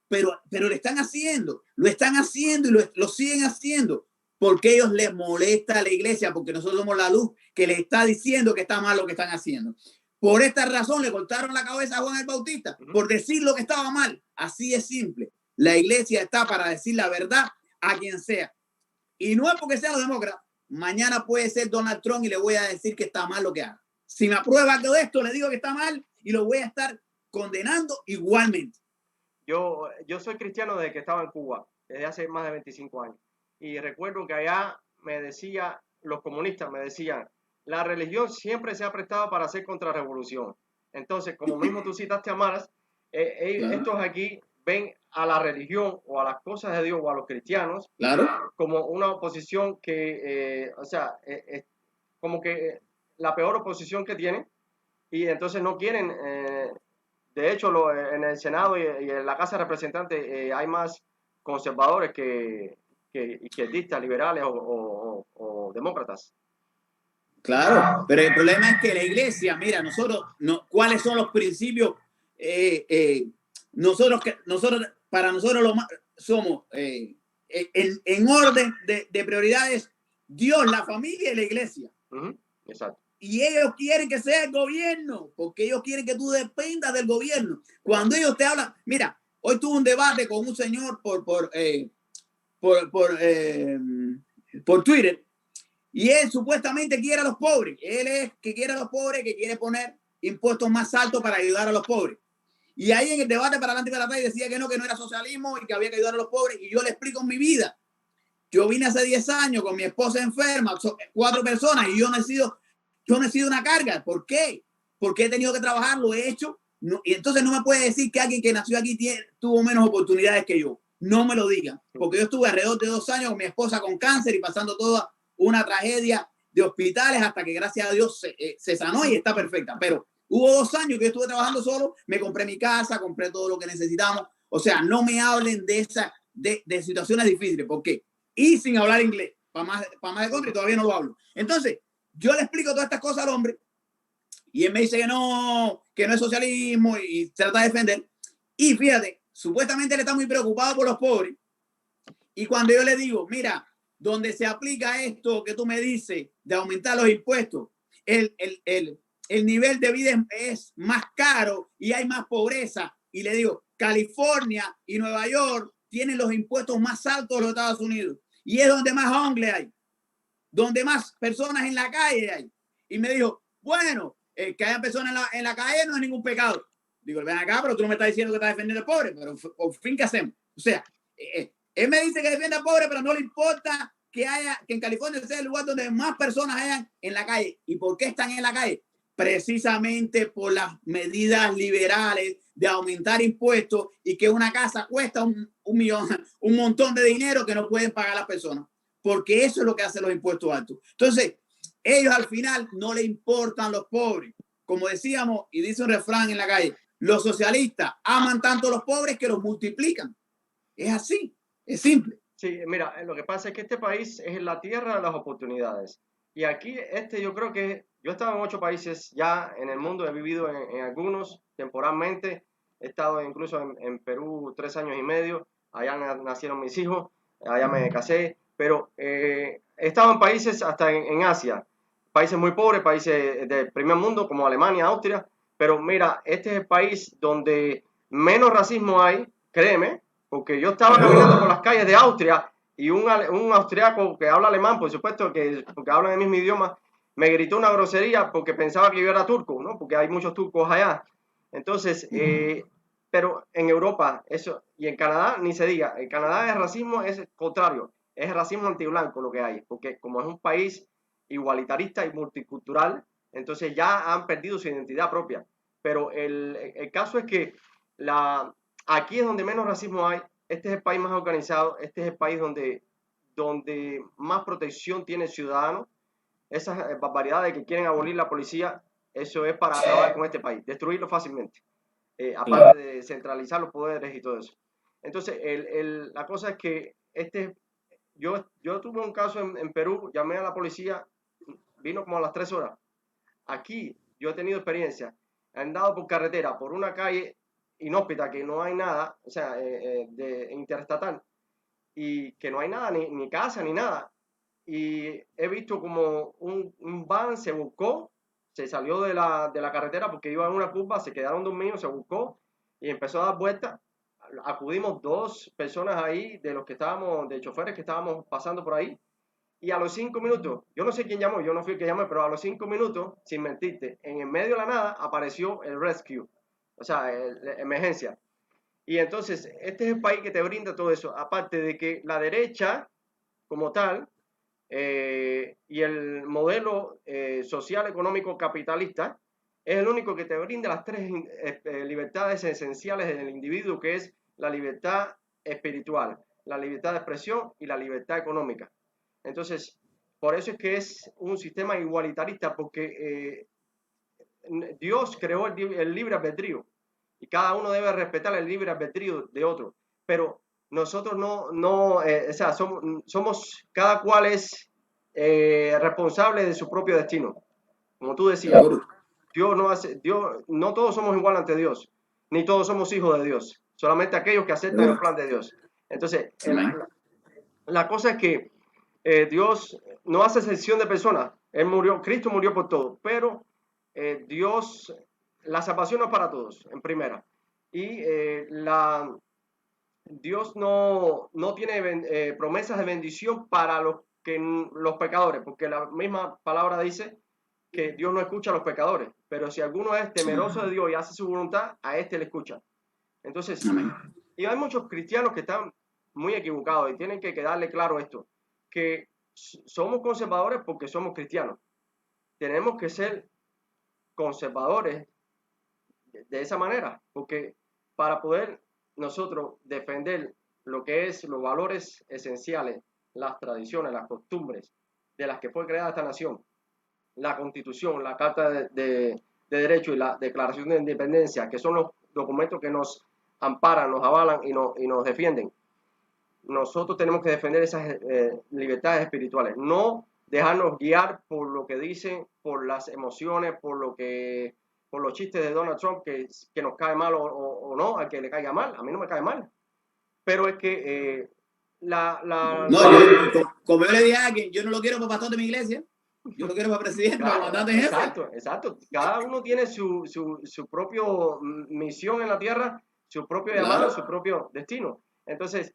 Pero lo están haciendo y lo siguen haciendo porque ellos les molesta a la iglesia, porque nosotros somos la luz que les está diciendo que está mal lo que están haciendo. Por esta razón le cortaron la cabeza a Juan el Bautista, por decir lo que estaba mal. Así es simple. La iglesia está para decir la verdad a quien sea. Y no es porque sea los demócratas. Mañana puede ser Donald Trump y le voy a decir que está mal lo que haga. Si me aprueba todo esto, le digo que está mal y lo voy a estar condenando igualmente. Yo soy cristiano desde que estaba en Cuba, desde hace más de 25 años. Y recuerdo que allá los comunistas me decían, la religión siempre se ha prestado para hacer contrarrevolución. Entonces, como mismo tú citaste a Maras, estos aquí ven a la religión o a las cosas de Dios o a los cristianos como una oposición que, o sea, como que la peor oposición que tienen, y entonces no quieren, de hecho, en el Senado y en la Casa de Representantes hay más conservadores que izquierdistas, liberales o demócratas. Claro, pero el problema es que la iglesia, mira, nosotros, no, ¿cuáles son los principios? Para nosotros lo más, somos en orden de prioridades, Dios, la familia y la iglesia. Exacto. Y ellos quieren que sea el gobierno, porque ellos quieren que tú dependas del gobierno. Cuando ellos te hablan, mira, hoy tuve un debate con un señor por Twitter. Y él supuestamente quiere a los pobres. Él es que quiere a los pobres, que quiere poner impuestos más altos para ayudar a los pobres. Y ahí en el debate para adelante y para atrás decía que no era socialismo y que había que ayudar a los pobres. Y yo le explico en mi vida. Yo vine hace 10 años con mi esposa enferma, 4 personas, y yo no he sido una carga. ¿Por qué? Porque he tenido que trabajar, lo he hecho. No, y entonces no me puede decir que alguien que nació aquí tuvo menos oportunidades que yo. No me lo digan. Porque yo estuve alrededor de 2 años con mi esposa con cáncer y pasando toda una tragedia de hospitales hasta que gracias a Dios se sanó y está perfecta. Pero hubo 2 años que yo estuve trabajando solo, me compré mi casa, compré todo lo que necesitamos. O sea, no me hablen de situaciones difíciles, porque y sin hablar inglés, para más de contra, y todavía no lo hablo. Entonces, yo le explico todas estas cosas al hombre y él me dice que no es socialismo y trata de defender. Y fíjate, supuestamente él está muy preocupado por los pobres. Y cuando yo le digo, mira, donde se aplica esto que tú me dices de aumentar los impuestos, el nivel de vida es más caro y hay más pobreza. Y le digo, California y Nueva York tienen los impuestos más altos de los Estados Unidos. Y es donde más homeless hay, donde más personas en la calle hay. Y me dijo, bueno, que haya personas en la calle no es ningún pecado. Digo, ven acá, pero tú no me estás diciendo que estás defendiendo al pobre, pero por fin, ¿qué hacemos? O sea, él me dice que defiende al pobre, pero no le importa que en California sea el lugar donde más personas hayan en la calle. ¿Y por qué están en la calle? Precisamente por las medidas liberales de aumentar impuestos y que una casa cuesta un montón de dinero que no pueden pagar las personas, porque eso es lo que hacen los impuestos altos. Entonces, ellos al final no le importan los pobres. Como decíamos, y dice un refrán en la calle, los socialistas aman tanto a los pobres que los multiplican. Es así, es simple. Sí, mira, lo que pasa es que este país es la tierra de las oportunidades. Y aquí, yo creo que yo he estado en 8 países ya en el mundo, he vivido en algunos temporalmente, he estado incluso en Perú 3 años y medio, allá nacieron mis hijos, allá me casé, pero he estado en países hasta en Asia, países muy pobres, países del primer mundo como Alemania, Austria, pero mira, este es el país donde menos racismo hay, créeme, porque yo estaba caminando por las calles de Austria y un austriaco que habla alemán, por supuesto, porque hablan el mismo idioma, me gritó una grosería porque pensaba que yo era turco, ¿no? Porque hay muchos turcos allá. Entonces, pero en Europa, eso, y en Canadá, ni se diga, en Canadá el racismo es contrario, es racismo antiblanco lo que hay, porque como es un país igualitarista y multicultural, entonces ya han perdido su identidad propia. Pero el caso es que aquí es donde menos racismo hay, este es el país más organizado, este es el país donde más protección tiene el ciudadano. Esas barbaridades que quieren abolir la policía, eso es para acabar con este país, destruirlo fácilmente, aparte de centralizar los poderes y todo eso. Entonces, la cosa es que yo tuve un caso en Perú, llamé a la policía, vino como a las 3 horas. Aquí yo he tenido experiencia, he andado por carretera, por una calle inhóspita, que no hay nada, o sea, de interestatal, y que no hay nada, ni casa, ni nada. Y he visto como un van se buscó, se salió de la carretera porque iba en una curva, se quedaron dormidos, se buscó y empezó a dar vueltas. Acudimos 2 personas ahí, de choferes que estábamos pasando por ahí, y a los 5 minutos, yo no sé quién llamó, yo no fui el que llamé, pero a los 5 minutos, sin mentirte, en el medio de la nada apareció el rescue, o sea, la emergencia. Y entonces, este es el país que te brinda todo eso, aparte de que la derecha, como tal, y el modelo social, económico, capitalista, es el único que te brinda las tres libertades esenciales del individuo, que es la libertad espiritual, la libertad de expresión y la libertad económica. Entonces, por eso es que es un sistema igualitarista, porque Dios creó el libre albedrío y cada uno debe respetar el libre albedrío de otro, pero nosotros o sea, somos, cada cual es responsable de su propio destino. Como tú decías, Dios, no todos somos igual ante Dios, ni todos somos hijos de Dios, solamente aquellos que aceptan el plan de Dios. Entonces, la cosa es que Dios no hace excepción de personas. Cristo murió por todos, pero Dios, la salvación no es para todos, en primera. Y Dios no tiene promesas de bendición para los pecadores, porque la misma palabra dice que Dios no escucha a los pecadores, pero si alguno es temeroso de Dios y hace su voluntad, a este le escucha. Entonces, y hay muchos cristianos que están muy equivocados y tienen que quedarle claro esto, que somos conservadores porque somos cristianos. Tenemos que ser conservadores de esa manera, porque para poder nosotros defender lo que es los valores esenciales, las tradiciones, las costumbres de las que fue creada esta nación, la Constitución, la Carta de Derechos y la Declaración de Independencia, que son los documentos que nos amparan, nos avalan y nos defienden. Nosotros tenemos que defender esas libertades espirituales, no dejarnos guiar por lo que dicen, por las emociones, por los chistes de Donald Trump, que nos cae mal o no, al que le caiga mal. A mí no me cae mal, pero es que como yo le dije a alguien, yo no lo quiero para pastor de mi iglesia, yo lo quiero para presidente, para comandante en jefe. Exacto. Cada uno tiene su propia misión en la tierra, su propio llamado, su propio destino. Entonces,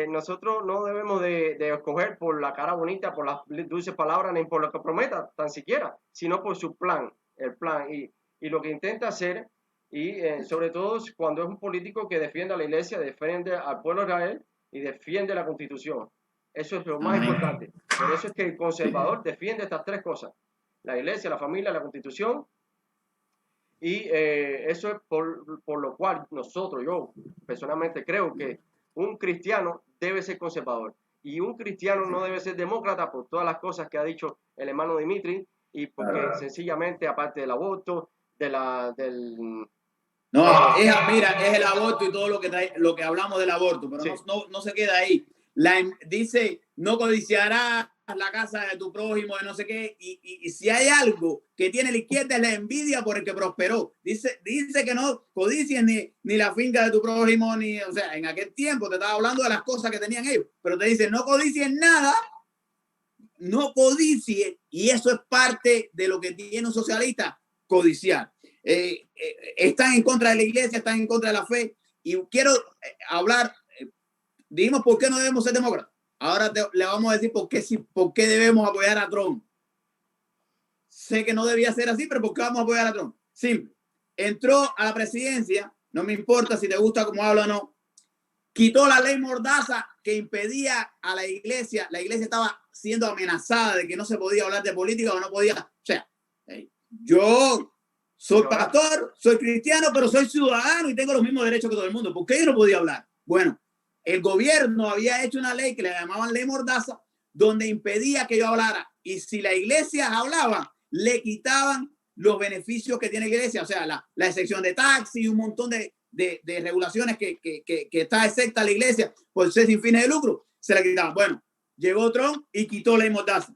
nosotros no debemos de escoger por la cara bonita, por las dulces palabras, ni por lo que prometa, tan siquiera, sino por su plan, el plan y lo que intenta hacer, y sobre todo cuando es un político que defiende a la iglesia, defiende al pueblo de Israel y defiende la Constitución. Eso es lo más importante. Por eso es que el conservador defiende estas tres cosas: la iglesia, la familia, la Constitución. Y eso es por lo cual yo personalmente creo que un cristiano debe ser conservador. Y un cristiano no debe ser demócrata por todas las cosas que ha dicho el hermano Dimitri, y porque sencillamente, aparte del aborto, del... Mira, es el aborto y todo lo que hablamos del aborto, pero sí, no se queda ahí. Dice, no codiciarás la casa de tu prójimo, de no sé qué, y si hay algo que tiene la izquierda es la envidia por el que prosperó. Dice que no codicies ni la finca de tu prójimo, o sea, en aquel tiempo te estaba hablando de las cosas que tenían ellos, pero te dice, no codicies nada, no codicies, y eso es parte de lo que tiene un socialista, codiciar. Están en contra de la iglesia, están en contra de la fe, y quiero hablar, dijimos por qué no debemos ser demócratas. Ahora le vamos a decir por qué debemos apoyar a Trump. Sé que no debía ser así, pero ¿por qué vamos a apoyar a Trump? Simple. Entró a la presidencia, no me importa si te gusta cómo habla o no, quitó la ley Mordaza que impedía a la iglesia estaba siendo amenazada de que no se podía hablar de política o no podía. O sea, yo soy pastor, soy cristiano, pero soy ciudadano y tengo los mismos derechos que todo el mundo. ¿Por qué yo no podía hablar? Bueno, el gobierno había hecho una ley que le llamaban ley Mordaza, donde impedía que yo hablara. Y si la iglesia hablaba, le quitaban los beneficios que tiene la iglesia. O sea, la excepción de taxi y un montón de regulaciones que está excepta la iglesia por ser sin fines de lucro, se la quitaban. Bueno, llegó Trump y quitó ley Mordaza.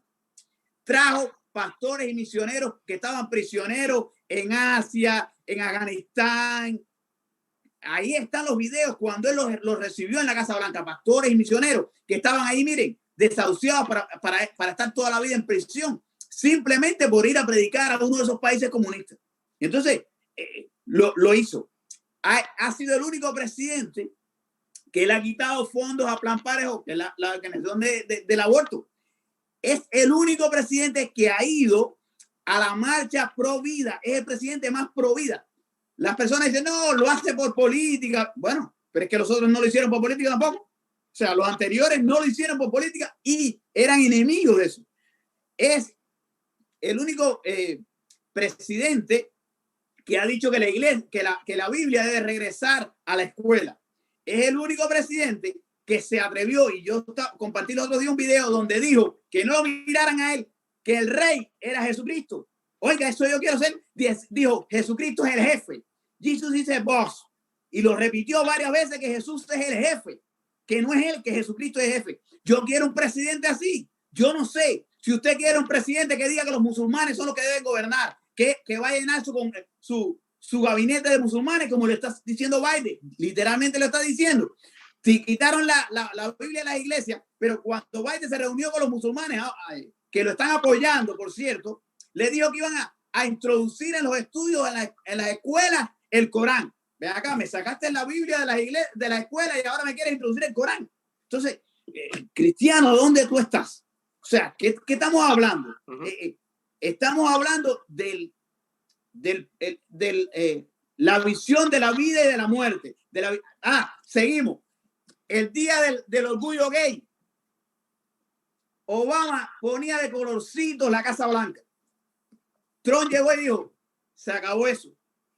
Trajo pastores y misioneros que estaban prisioneros en Asia, en Afganistán. Ahí están los videos cuando él los recibió en la Casa Blanca, pastores y misioneros que estaban ahí, miren, desahuciados para estar toda la vida en prisión, simplemente por ir a predicar a uno de esos países comunistas. Entonces, lo hizo. Ha sido el único presidente que le ha quitado fondos a Plan Parejo, que es la organización del aborto. Es el único presidente que ha ido a la marcha pro vida. Es el presidente más pro vida. Las personas dicen, no, lo hace por política. Bueno, pero es que los otros no lo hicieron por política tampoco. O sea, los anteriores no lo hicieron por política y eran enemigos de eso. Es el único presidente que ha dicho que la iglesia, que la Biblia debe regresar a la escuela. Es el único presidente que se atrevió, y yo compartí el otro día un video donde dijo que no lo miraran a él, que el rey era Jesucristo. Oiga, eso yo quiero ser. Dijo, Jesucristo es el jefe. Jesus is the boss. Y lo repitió varias veces que Jesús es el jefe, que no es él, que Jesucristo es el jefe. Yo quiero un presidente así. Yo no sé si usted quiere un presidente que diga que los musulmanes son los que deben gobernar, que va a llenar su gabinete de musulmanes, como le está diciendo Biden. Literalmente lo está diciendo. Si quitaron la Biblia de las iglesias, pero cuando Biden se reunió con los musulmanes, que lo están apoyando, por cierto, le dijo que iban a introducir en los estudios, en las escuelas, el Corán. Ven acá, me sacaste la Biblia de las iglesias, de la escuela, y ahora me quieres introducir el Corán. Entonces, cristiano, ¿dónde tú estás? O sea, ¿qué estamos hablando? Estamos hablando de la visión de la vida y de la muerte. Seguimos. El día del orgullo gay, Obama ponía de colorcito la Casa Blanca. Trump llegó y dijo, se acabó eso.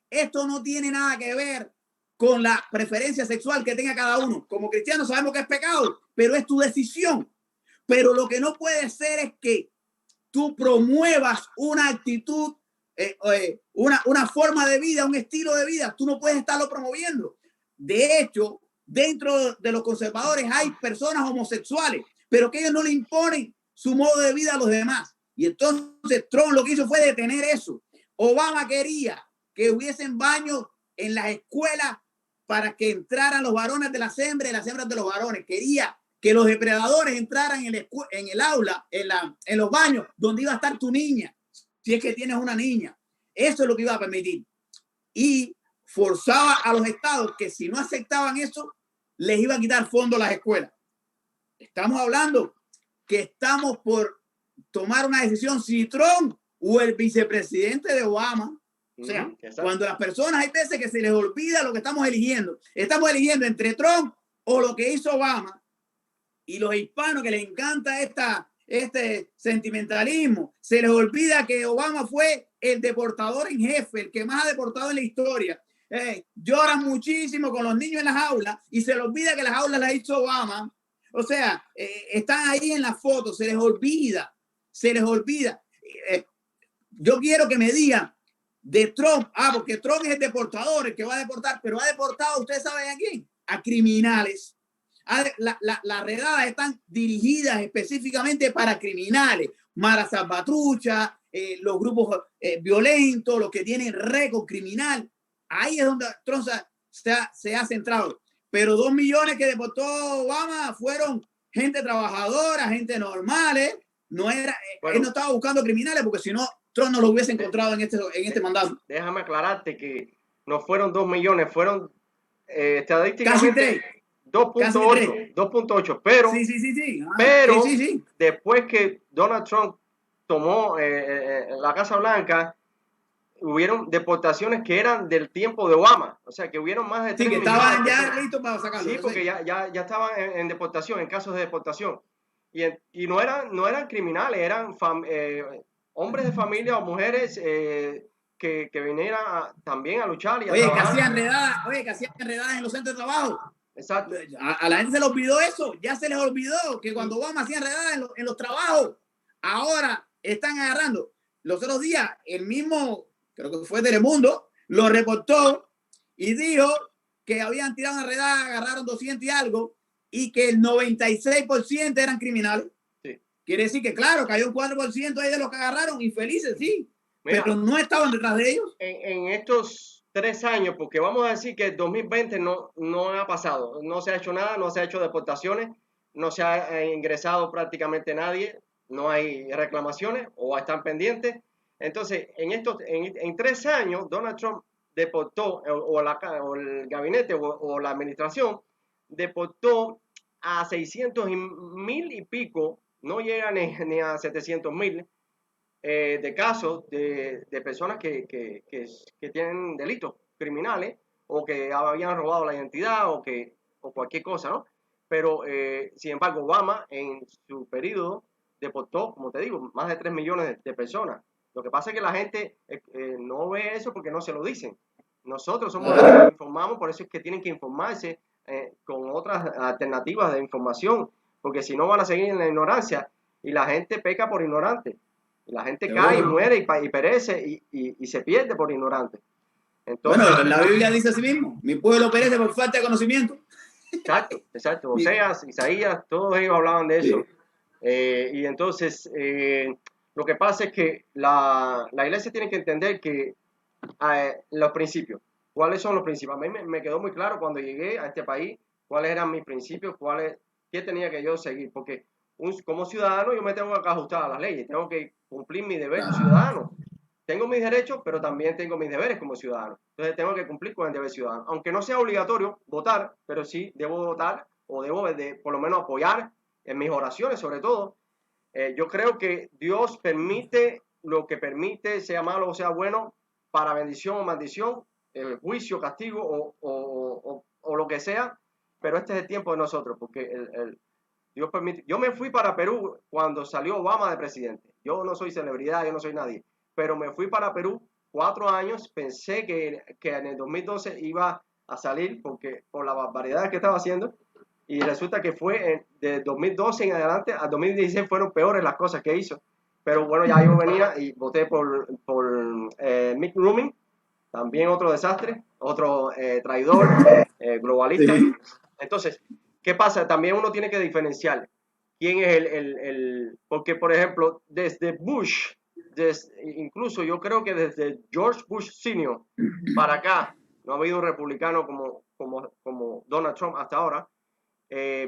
Esto no tiene nada que ver con la preferencia sexual que tenga cada uno. Como cristianos sabemos que es pecado, pero es tu decisión. Pero lo que no puede ser es que tú promuevas una actitud, una forma de vida, un estilo de vida. Tú no puedes estarlo promoviendo. De hecho, dentro de los conservadores hay personas homosexuales, pero que ellos no le imponen su modo de vida a los demás. Y entonces Trump lo que hizo fue detener eso. Obama quería que hubiesen baños en las escuelas para que entraran los varones de las hembras y las hembras de los varones. Quería que los depredadores entraran en el aula, en los baños donde iba a estar tu niña, si es que tienes una niña. Eso es lo que iba a permitir. Y forzaba a los estados que si no aceptaban eso, les iba a quitar fondos a las escuelas. Estamos hablando que estamos por tomar una decisión si Trump o el vicepresidente de Obama. O sea, cuando las personas hay veces que se les olvida lo que estamos eligiendo. Estamos eligiendo entre Trump o lo que hizo Obama. Y los hispanos que les encanta este sentimentalismo, se les olvida que Obama fue el deportador en jefe, el que más ha deportado en la historia. Lloran muchísimo con los niños en las aulas y se les olvida que las aulas las hizo Obama. O sea, están ahí en las fotos, se les olvida. Yo quiero que me digan de Trump, porque Trump es el deportador, el que va a deportar, pero ha deportado, ¿ustedes saben a quién? A criminales. Las redadas están dirigidas específicamente para criminales, Mara Salvatrucha, los grupos violentos, los que tienen récord criminal. Ahí es donde Trump se ha centrado. Pero 2 millones que deportó Obama fueron gente trabajadora, gente normal. No era, él no estaba buscando criminales, porque si no, Trump no lo hubiese encontrado en este mandato. Déjame aclararte que no fueron 2 millones, fueron estadísticamente 2.8, pero, pero después que Donald Trump tomó la Casa Blanca, hubieron deportaciones que eran del tiempo de Obama, o sea que hubieron más de 3 millones. Sí, que estaban ya listos para sacarlo. Sí, porque ya estaban en deportación, en casos de deportación. Y no eran criminales, eran hombres de familia o mujeres que vinieran también a luchar y a trabajar. Que hacían redadas en los centros de trabajo. Exacto. A la gente se le olvidó eso, ya se les olvidó que cuando Obama hacía redadas en los trabajos, ahora están agarrando. Los otros días, el mismo, creo que fue Telemundo, lo reportó y dijo que habían tirado una redada, agarraron 200 y algo, y que el 96% eran criminales. Sí. Quiere decir que, claro, cayó un 4% ahí de los que agarraron, infelices, sí. Mira, pero no estaban detrás de ellos. En estos 3 años, porque vamos a decir que el 2020 no ha pasado, no se ha hecho nada, no se ha hecho deportaciones, no se ha ingresado prácticamente nadie, no hay reclamaciones o están pendientes. Entonces, en 3 años, Donald Trump deportó, o el gabinete o la administración, deportó a 600,000 y pico, no llega ni a 700,000 de casos de personas que tienen delitos criminales o que habían robado la identidad o cualquier cosa, ¿no? Pero, sin embargo, Obama en su periodo deportó, como te digo, más de 3 millones de personas. Lo que pasa es que la gente no ve eso porque no se lo dicen. Nosotros somos los que informamos, por eso es que tienen que informarse con otras alternativas de información, porque si no van a seguir en la ignorancia y la gente peca por ignorante. Y la gente cae y muere y perece y se pierde por ignorante. Entonces, bueno, la Biblia dice así mismo, mi pueblo perece por falta de conocimiento. Exacto, exacto. Oseas, Isaías, todos ellos hablaban de eso. Sí. Y entonces, lo que pasa es que la iglesia tiene que entender que los principios, ¿cuáles son los principios? A mí me quedó muy claro cuando llegué a este país, cuáles eran mis principios, qué tenía que yo seguir, porque como ciudadano yo me tengo que ajustar a las leyes, tengo que cumplir mi deber de ciudadano. Tengo mis derechos, pero también tengo mis deberes como ciudadano. Entonces tengo que cumplir con el deber ciudadano. Aunque no sea obligatorio votar, pero sí debo votar o debo por lo menos apoyar en mis oraciones, sobre todo. Yo creo que Dios permite lo que permite, sea malo o sea bueno, para bendición o maldición, juicio, castigo o lo que sea, pero este es el tiempo de nosotros, porque Dios permite. Yo me fui para Perú cuando salió Obama de presidente. Yo no soy celebridad, yo no soy nadie, pero me fui para Perú 4 años, pensé que en el 2012 iba a salir por la barbaridad que estaba haciendo, y resulta que fue de 2012 en adelante a 2016 fueron peores las cosas que hizo. Pero bueno, ya yo venía y voté por Mitt Romney, también otro desastre, otro traidor, globalista. Sí. Entonces, ¿qué pasa? También uno tiene que diferenciar quién es porque, por ejemplo, desde Bush, incluso yo creo que desde George Bush Sr. para acá, no ha habido un republicano como Donald Trump hasta ahora,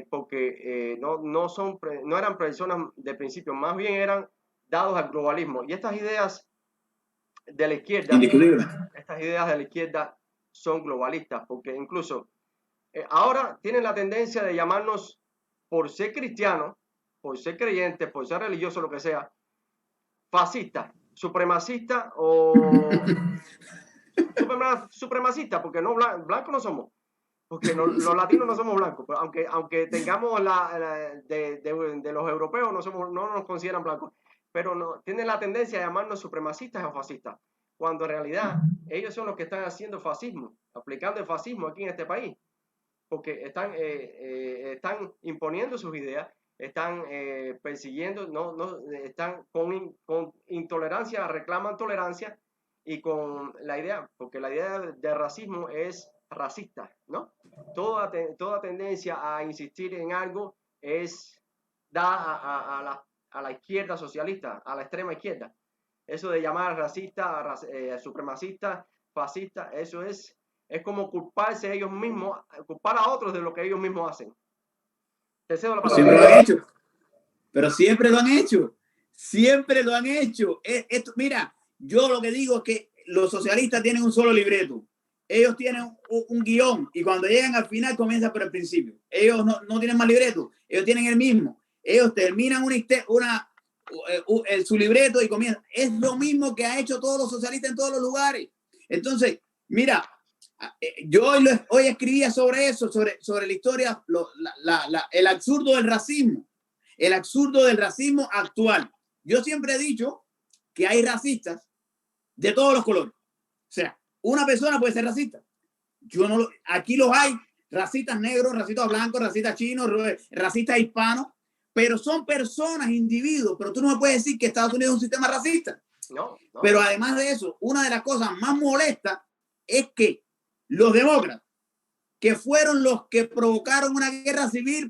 porque no eran personas de principio, más bien eran dados al globalismo. Y estas ideas de la izquierda son globalistas, porque incluso ahora tienen la tendencia de llamarnos, por ser cristianos, por ser creyentes, por ser religiosos, lo que sea, fascistas, supremacistas o supremacistas, porque no blancos no somos. Porque los latinos no somos blancos, pero aunque tengamos de los europeos, no nos consideran blancos, pero no, tienen la tendencia a llamarnos supremacistas o fascistas, cuando en realidad ellos son los que están haciendo fascismo, aplicando el fascismo aquí en este país, porque están imponiendo sus ideas, están persiguiendo, están con intolerancia, reclaman tolerancia, y con la idea, porque la idea de racismo es racista, ¿no? Toda tendencia a insistir en algo da a la izquierda socialista, a la extrema izquierda. Eso de llamar racista, supremacista, fascista, eso es como culparse ellos mismos, culpar a otros de lo que ellos mismos hacen. Te cedo la palabra. Siempre lo han hecho. Pero siempre lo han hecho. Siempre lo han hecho. Mira, yo lo que digo es que los socialistas tienen un solo libreto. Ellos tienen un guión y cuando llegan al final comienza por el principio. Ellos no tienen más libreto. Ellos tienen el mismo. Ellos terminan su libreto y comienzan. Es lo mismo que ha hecho todos los socialistas en todos los lugares. Entonces, mira, yo hoy escribía sobre eso, sobre la historia, el absurdo del racismo. El absurdo del racismo actual. Yo siempre he dicho que hay racistas de todos los colores. O sea, una persona puede ser racista. Aquí los hay, racistas negros, racistas blancos, racistas chinos, racistas hispanos, pero son personas, individuos. Pero tú no me puedes decir que Estados Unidos es un sistema racista. No. Pero además de eso, una de las cosas más molestas es que los demócratas, que fueron los que provocaron una guerra civil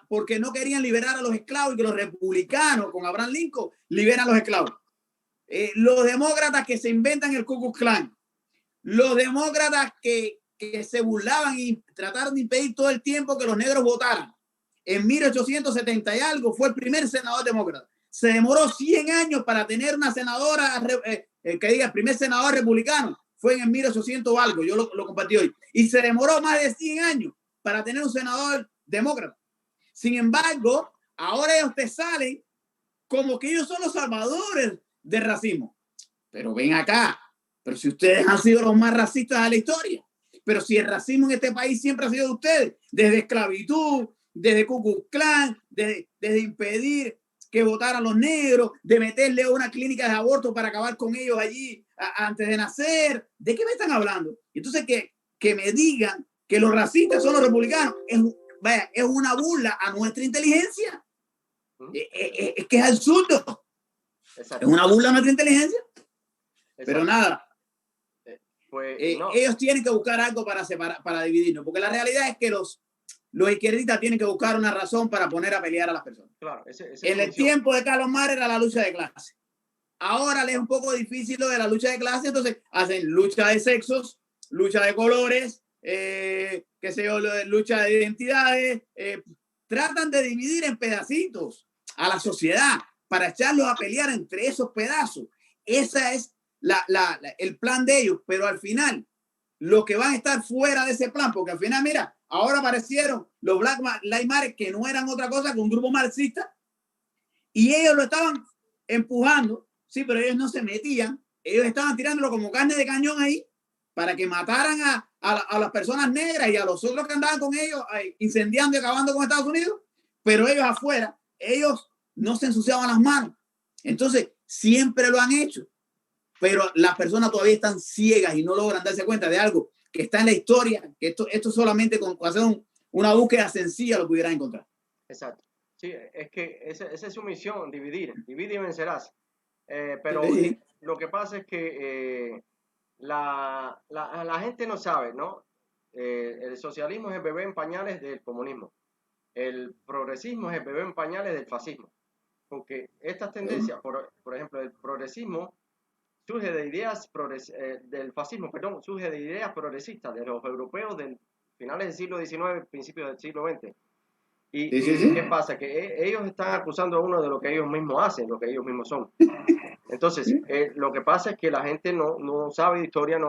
porque no querían liberar a los esclavos, y que los republicanos con Abraham Lincoln liberan a los esclavos. Los demócratas que se inventan el Ku Klux Klan, los demócratas que se burlaban y trataron de impedir todo el tiempo que los negros votaran. En 1870 y algo fue el primer senador demócrata. Se demoró 100 años para tener una senadora, que diga, el primer senador republicano fue en el 1800 o algo, yo lo compartí hoy. Y se demoró más de 100 años para tener un senador demócrata. Sin embargo, ahora ellos te salen como que ellos son los salvadores del racismo. Pero ven acá, pero si ustedes han sido los más racistas de la historia, pero si el racismo en este país siempre ha sido de ustedes, desde esclavitud, desde Ku Klux Klan, desde impedir que votaran los negros, de meterle una clínica de aborto para acabar con ellos allí antes de nacer. ¿De qué me están hablando? Entonces que me digan que los racistas son los republicanos es una burla a nuestra inteligencia. Es que es absurdo. Exacto. Es una burla a nuestra inteligencia. Exacto. Pero nada. Pues, no. Ellos tienen que buscar algo para separar, para dividirnos, porque la realidad es que los izquierdistas tienen que buscar una razón para poner a pelear a las personas. Claro, en el tiempo de Carlos Marx era la lucha de clase. Ahora les es un poco difícil lo de la lucha de clase, entonces hacen lucha de sexos, lucha de colores, qué sé yo, lucha de identidades, tratan de dividir en pedacitos a la sociedad para echarlos a pelear entre esos pedazos. Esa es el plan de ellos, pero al final los que van a estar fuera de ese plan, porque al final, mira, ahora aparecieron los Black Lives Matter, que no eran otra cosa que un grupo marxista, y ellos lo estaban empujando, sí, pero ellos no se metían, ellos estaban tirándolo como carne de cañón ahí, para que mataran a las personas negras y a los otros que andaban con ellos, incendiando y acabando con Estados Unidos, pero ellos afuera, ellos no se ensuciaban las manos. Entonces, siempre lo han hecho. Pero las personas todavía están ciegas y no logran darse cuenta de algo que está en la historia, que esto solamente con hacer una búsqueda sencilla lo pudieran encontrar. Exacto. Sí, es que esa es su misión, dividir. Divide y vencerás. Pero Sí. Lo que pasa es que la gente no sabe, ¿no? El socialismo es el bebé en pañales del comunismo. El progresismo es el bebé en pañales del fascismo. Porque estas tendencias, por ejemplo, el progresismo surge de ideas del fascismo, perdón, surge de ideas progresistas de los europeos del finales del siglo XIX, principios del siglo XX. Y ¿qué pasa? Que ellos están acusando a uno de lo que ellos mismos hacen, lo que ellos mismos son. Entonces, lo que pasa es que la gente no sabe de historia,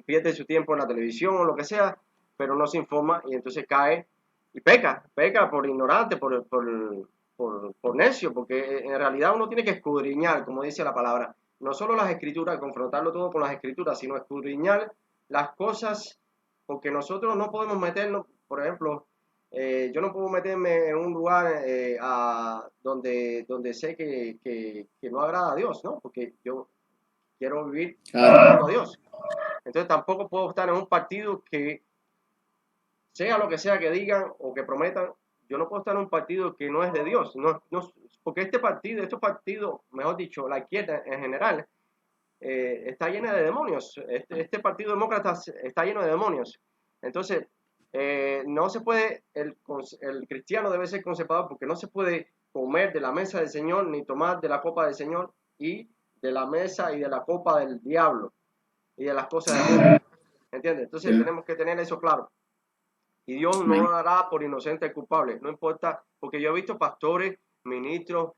pierde su tiempo en la televisión o lo que sea, pero no se informa y entonces cae y peca por ignorante, por necio, porque en realidad uno tiene que escudriñar, como dice la palabra, no solo las escrituras, confrontarlo todo con las escrituras, sino escudriñar las cosas, porque nosotros no podemos meternos, por ejemplo, yo no puedo meterme en un lugar donde sé que no agrada a Dios, ¿no? Porque yo quiero vivir agradando a Dios. Entonces tampoco puedo estar en un partido que, sea lo que sea que digan o que prometan, yo no puedo estar en un partido que no es de Dios. Porque estos partidos, mejor dicho, la izquierda en general, está llena de demonios. Este Partido Demócrata está lleno de demonios. Entonces, no se puede, el cristiano debe ser conservador porque no se puede comer de la mesa del Señor ni tomar de la copa del Señor y de la mesa y de la copa del diablo y de las cosas del mundo. ¿Entiendes? Entonces tenemos que tener eso claro. Y Dios no lo hará por inocente y culpable, no importa, porque yo he visto pastores, ministros,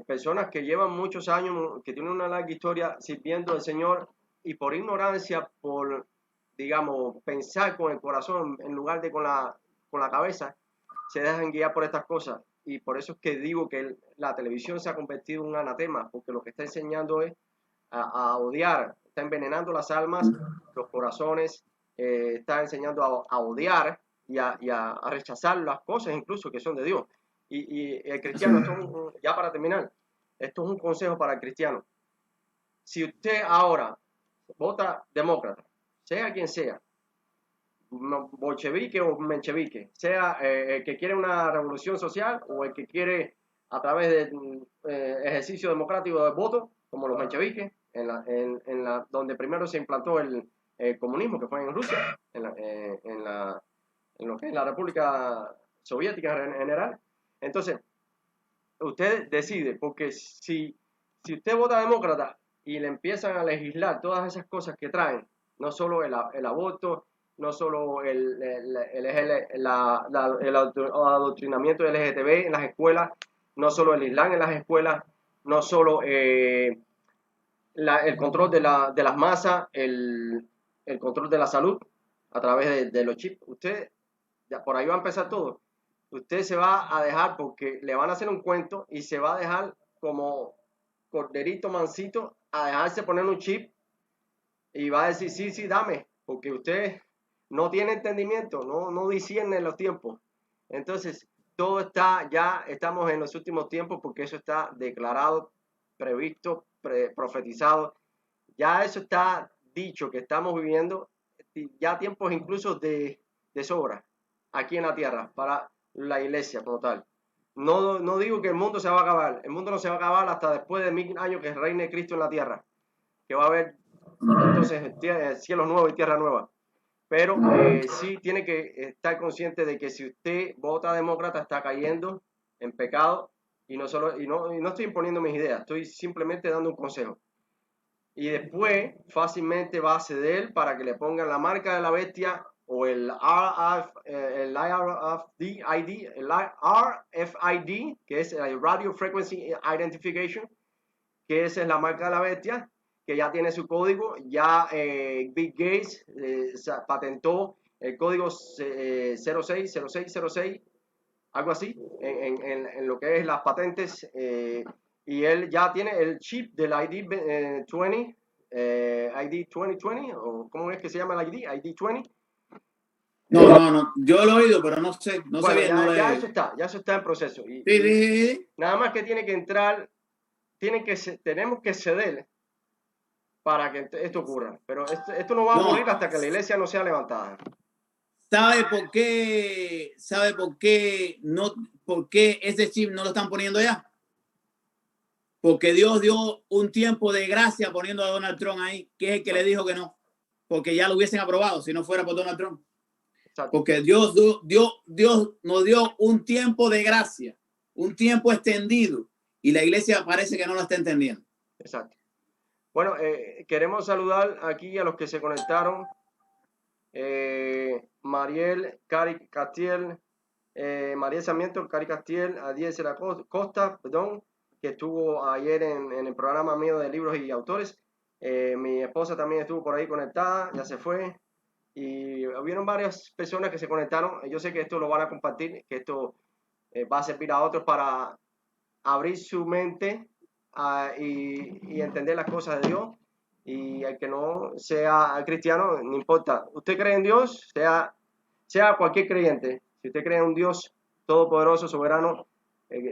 personas que llevan muchos años, que tienen una larga historia sirviendo al Señor y por ignorancia, por, digamos, pensar con el corazón en lugar de con la cabeza, se dejan guiar por estas cosas. Y por eso es que digo que la televisión se ha convertido en un anatema, porque lo que está enseñando es a odiar, está envenenando las almas, los corazones, está enseñando a odiar y a rechazar las cosas incluso que son de Dios. Y el cristiano, ya para terminar, esto es un consejo para el cristiano. Si usted ahora vota demócrata, sea quien sea, bolchevique o menchevique, sea el que quiere una revolución social o el que quiere a través del ejercicio democrático del voto, como los mencheviques, donde primero se implantó el comunismo, que fue en Rusia, en lo que es la República Soviética en general. Entonces, usted decide, porque si usted vota demócrata y le empiezan a legislar todas esas cosas que traen, no solo el aborto, no solo el adoctrinamiento del LGTB en las escuelas, no solo el Islam en las escuelas, no solo el control de las masas, el control de la salud a través de los chips. Usted, ya por ahí va a empezar todo. Usted se va a dejar porque le van a hacer un cuento y se va a dejar como corderito mansito a dejarse poner un chip y va a decir, sí, dame, porque usted no tiene entendimiento, no discierne los tiempos. Entonces, todo está, ya estamos en los últimos tiempos porque eso está declarado, previsto, profetizado. Ya eso está dicho que estamos viviendo ya tiempos incluso de sobra aquí en la tierra para la iglesia como tal. No digo que el mundo se va a acabar. El mundo no se va a acabar hasta después de 1000 años que reine Cristo en la tierra. Que va a haber entonces cielos nuevos y tierra nueva. Pero sí tiene que estar consciente de que si usted vota demócrata está cayendo en pecado y no estoy imponiendo mis ideas, estoy simplemente dando un consejo. Y después fácilmente va a ceder para que le pongan la marca de la bestia o el RFID, que es el Radio Frequency Identification, que esa es la marca de la bestia, que ya tiene su código. Ya Bill Gates patentó el código 060606, algo así, en lo que es las patentes, y él ya tiene el chip del ID 20, ID 2020, o ¿cómo es que se llama el ID? ID 20. No, yo lo he oído, pero no sé Bueno, bien. ya eso está en proceso. Y nada más que tiene que entrar, tenemos que ceder para que esto ocurra. Pero esto no va a ocurrir hasta que la iglesia no sea levantada. ¿Sabe por qué? ¿Por qué ese chip no lo están poniendo ya? Porque Dios dio un tiempo de gracia poniendo a Donald Trump ahí, que es el que le dijo que no, porque ya lo hubiesen aprobado si no fuera por Donald Trump. Exacto. Porque Dios nos dio un tiempo de gracia, un tiempo extendido, y la iglesia parece que no lo está entendiendo. Exacto. Bueno, queremos saludar aquí a los que se conectaron. Mariel Cari Castiel, Mariel Sarmiento Cari Castiel, Adiel de la Costa, perdón, que estuvo ayer en el programa mío de libros y autores. Mi esposa también estuvo por ahí conectada, ya se fue. Y hubieron varias personas que se conectaron. Yo sé que esto lo van a compartir, que esto va a servir a otros para abrir su mente y entender las cosas de Dios. Y el que no sea cristiano, no importa. Usted cree en Dios, sea cualquier creyente. Si usted cree en un Dios todopoderoso, soberano,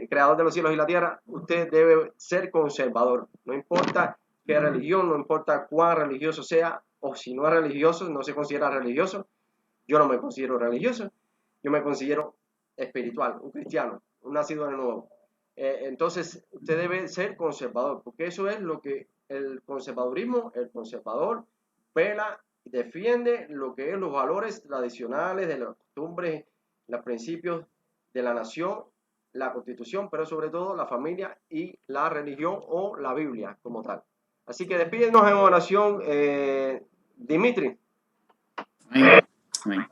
creador de los cielos y la tierra, usted debe ser conservador. No importa qué religión, no importa cuán religioso sea, o si no es religioso, no se considera religioso. Yo no me considero religioso, yo me considero espiritual, un cristiano, un nacido de nuevo. Entonces, usted debe ser conservador, porque eso es lo que el conservadurismo, el conservador pela y defiende lo que es los valores tradicionales de las costumbres, los principios de la nación, la constitución, pero sobre todo la familia y la religión o la Biblia como tal. Así que despídenos en oración, Dimitri. Amén. Amén.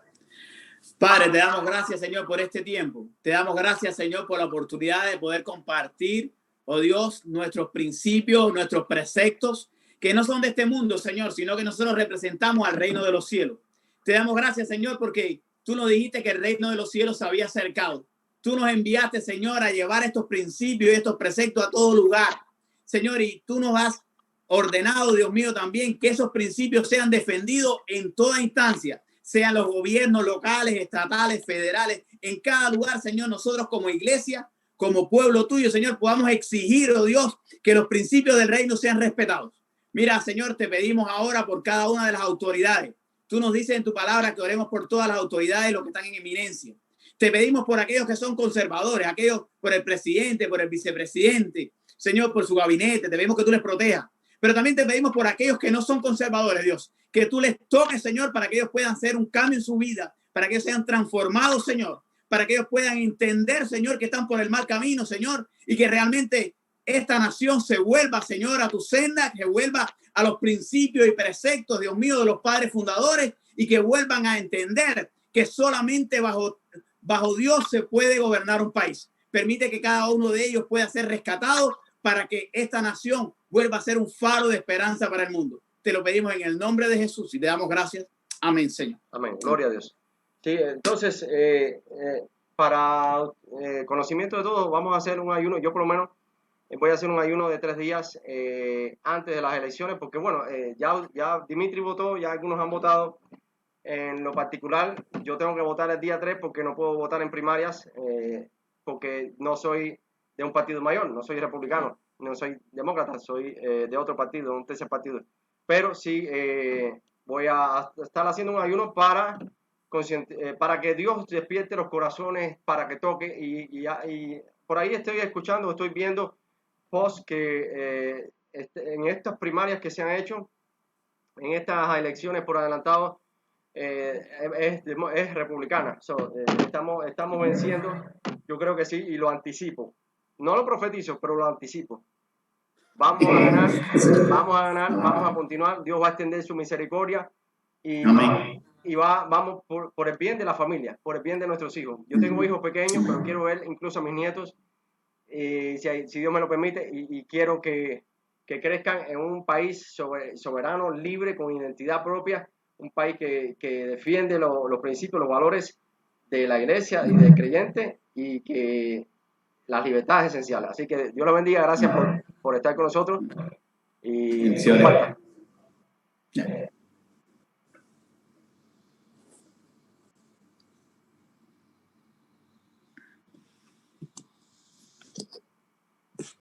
Padre, te damos gracias, Señor, por este tiempo. Te damos gracias, Señor, por la oportunidad de poder compartir, oh Dios, nuestros principios, nuestros preceptos, que no son de este mundo, Señor, sino que nosotros representamos al reino de los cielos. Te damos gracias, Señor, porque tú nos dijiste que el reino de los cielos se había acercado. Tú nos enviaste, Señor, a llevar estos principios y estos preceptos a todo lugar. Señor, y tú nos has ordenado, Dios mío, también que esos principios sean defendidos en toda instancia, sean los gobiernos locales, estatales, federales, en cada lugar, Señor, nosotros como iglesia, como pueblo tuyo, Señor, podamos exigir, oh Dios, que los principios del reino sean respetados. Mira, Señor, te pedimos ahora por cada una de las autoridades. Tú nos dices en tu palabra que oremos por todas las autoridades, los que están en eminencia. Te pedimos por aquellos que son conservadores, aquellos por el presidente, por el vicepresidente, Señor, por su gabinete. Te pedimos que tú les protejas. Pero también te pedimos por aquellos que no son conservadores, Dios, que tú les toques, Señor, para que ellos puedan hacer un cambio en su vida, para que ellos sean transformados, Señor, para que ellos puedan entender, Señor, que están por el mal camino, Señor, y que realmente esta nación se vuelva, Señor, a tu senda, que vuelva a los principios y preceptos, Dios mío, de los padres fundadores, y que vuelvan a entender que solamente bajo Dios se puede gobernar un país. Permite que cada uno de ellos pueda ser rescatado para que esta nación vuelva a ser un faro de esperanza para el mundo. Te lo pedimos en el nombre de Jesús y te damos gracias. Amén, Señor. Amén. Gloria a Dios. Sí, entonces, para conocimiento de todos, vamos a hacer un ayuno. Yo por lo menos voy a hacer un ayuno de 3 días antes de las elecciones, porque bueno, ya Dimitri votó, ya algunos han votado. En lo particular, yo tengo que votar el día 3 porque no puedo votar en primarias. porque no soy de un partido mayor, no soy republicano, no soy demócrata, soy de otro partido, un tercer partido. Pero sí voy a estar haciendo un ayuno para que Dios despierte los corazones, para que toque. Y por ahí estoy escuchando, estoy viendo posts que en estas primarias que se han hecho, en estas elecciones por adelantado, es republicana. Estamos venciendo, yo creo que sí, y lo anticipo. No lo profetizo, pero lo anticipo. Vamos a ganar, vamos a ganar, vamos a continuar. Dios va a extender su misericordia y, vamos por el bien de la familia, por el bien de nuestros hijos. Yo tengo hijos pequeños, pero quiero ver incluso a mis nietos, si Dios me lo permite, y quiero que crezcan en un país soberano, libre, con identidad propia, un país que defiende los principios, los valores de la iglesia y del creyente, y que las libertades esenciales. Así que Dios los bendiga, gracias por estar con nosotros y compartan.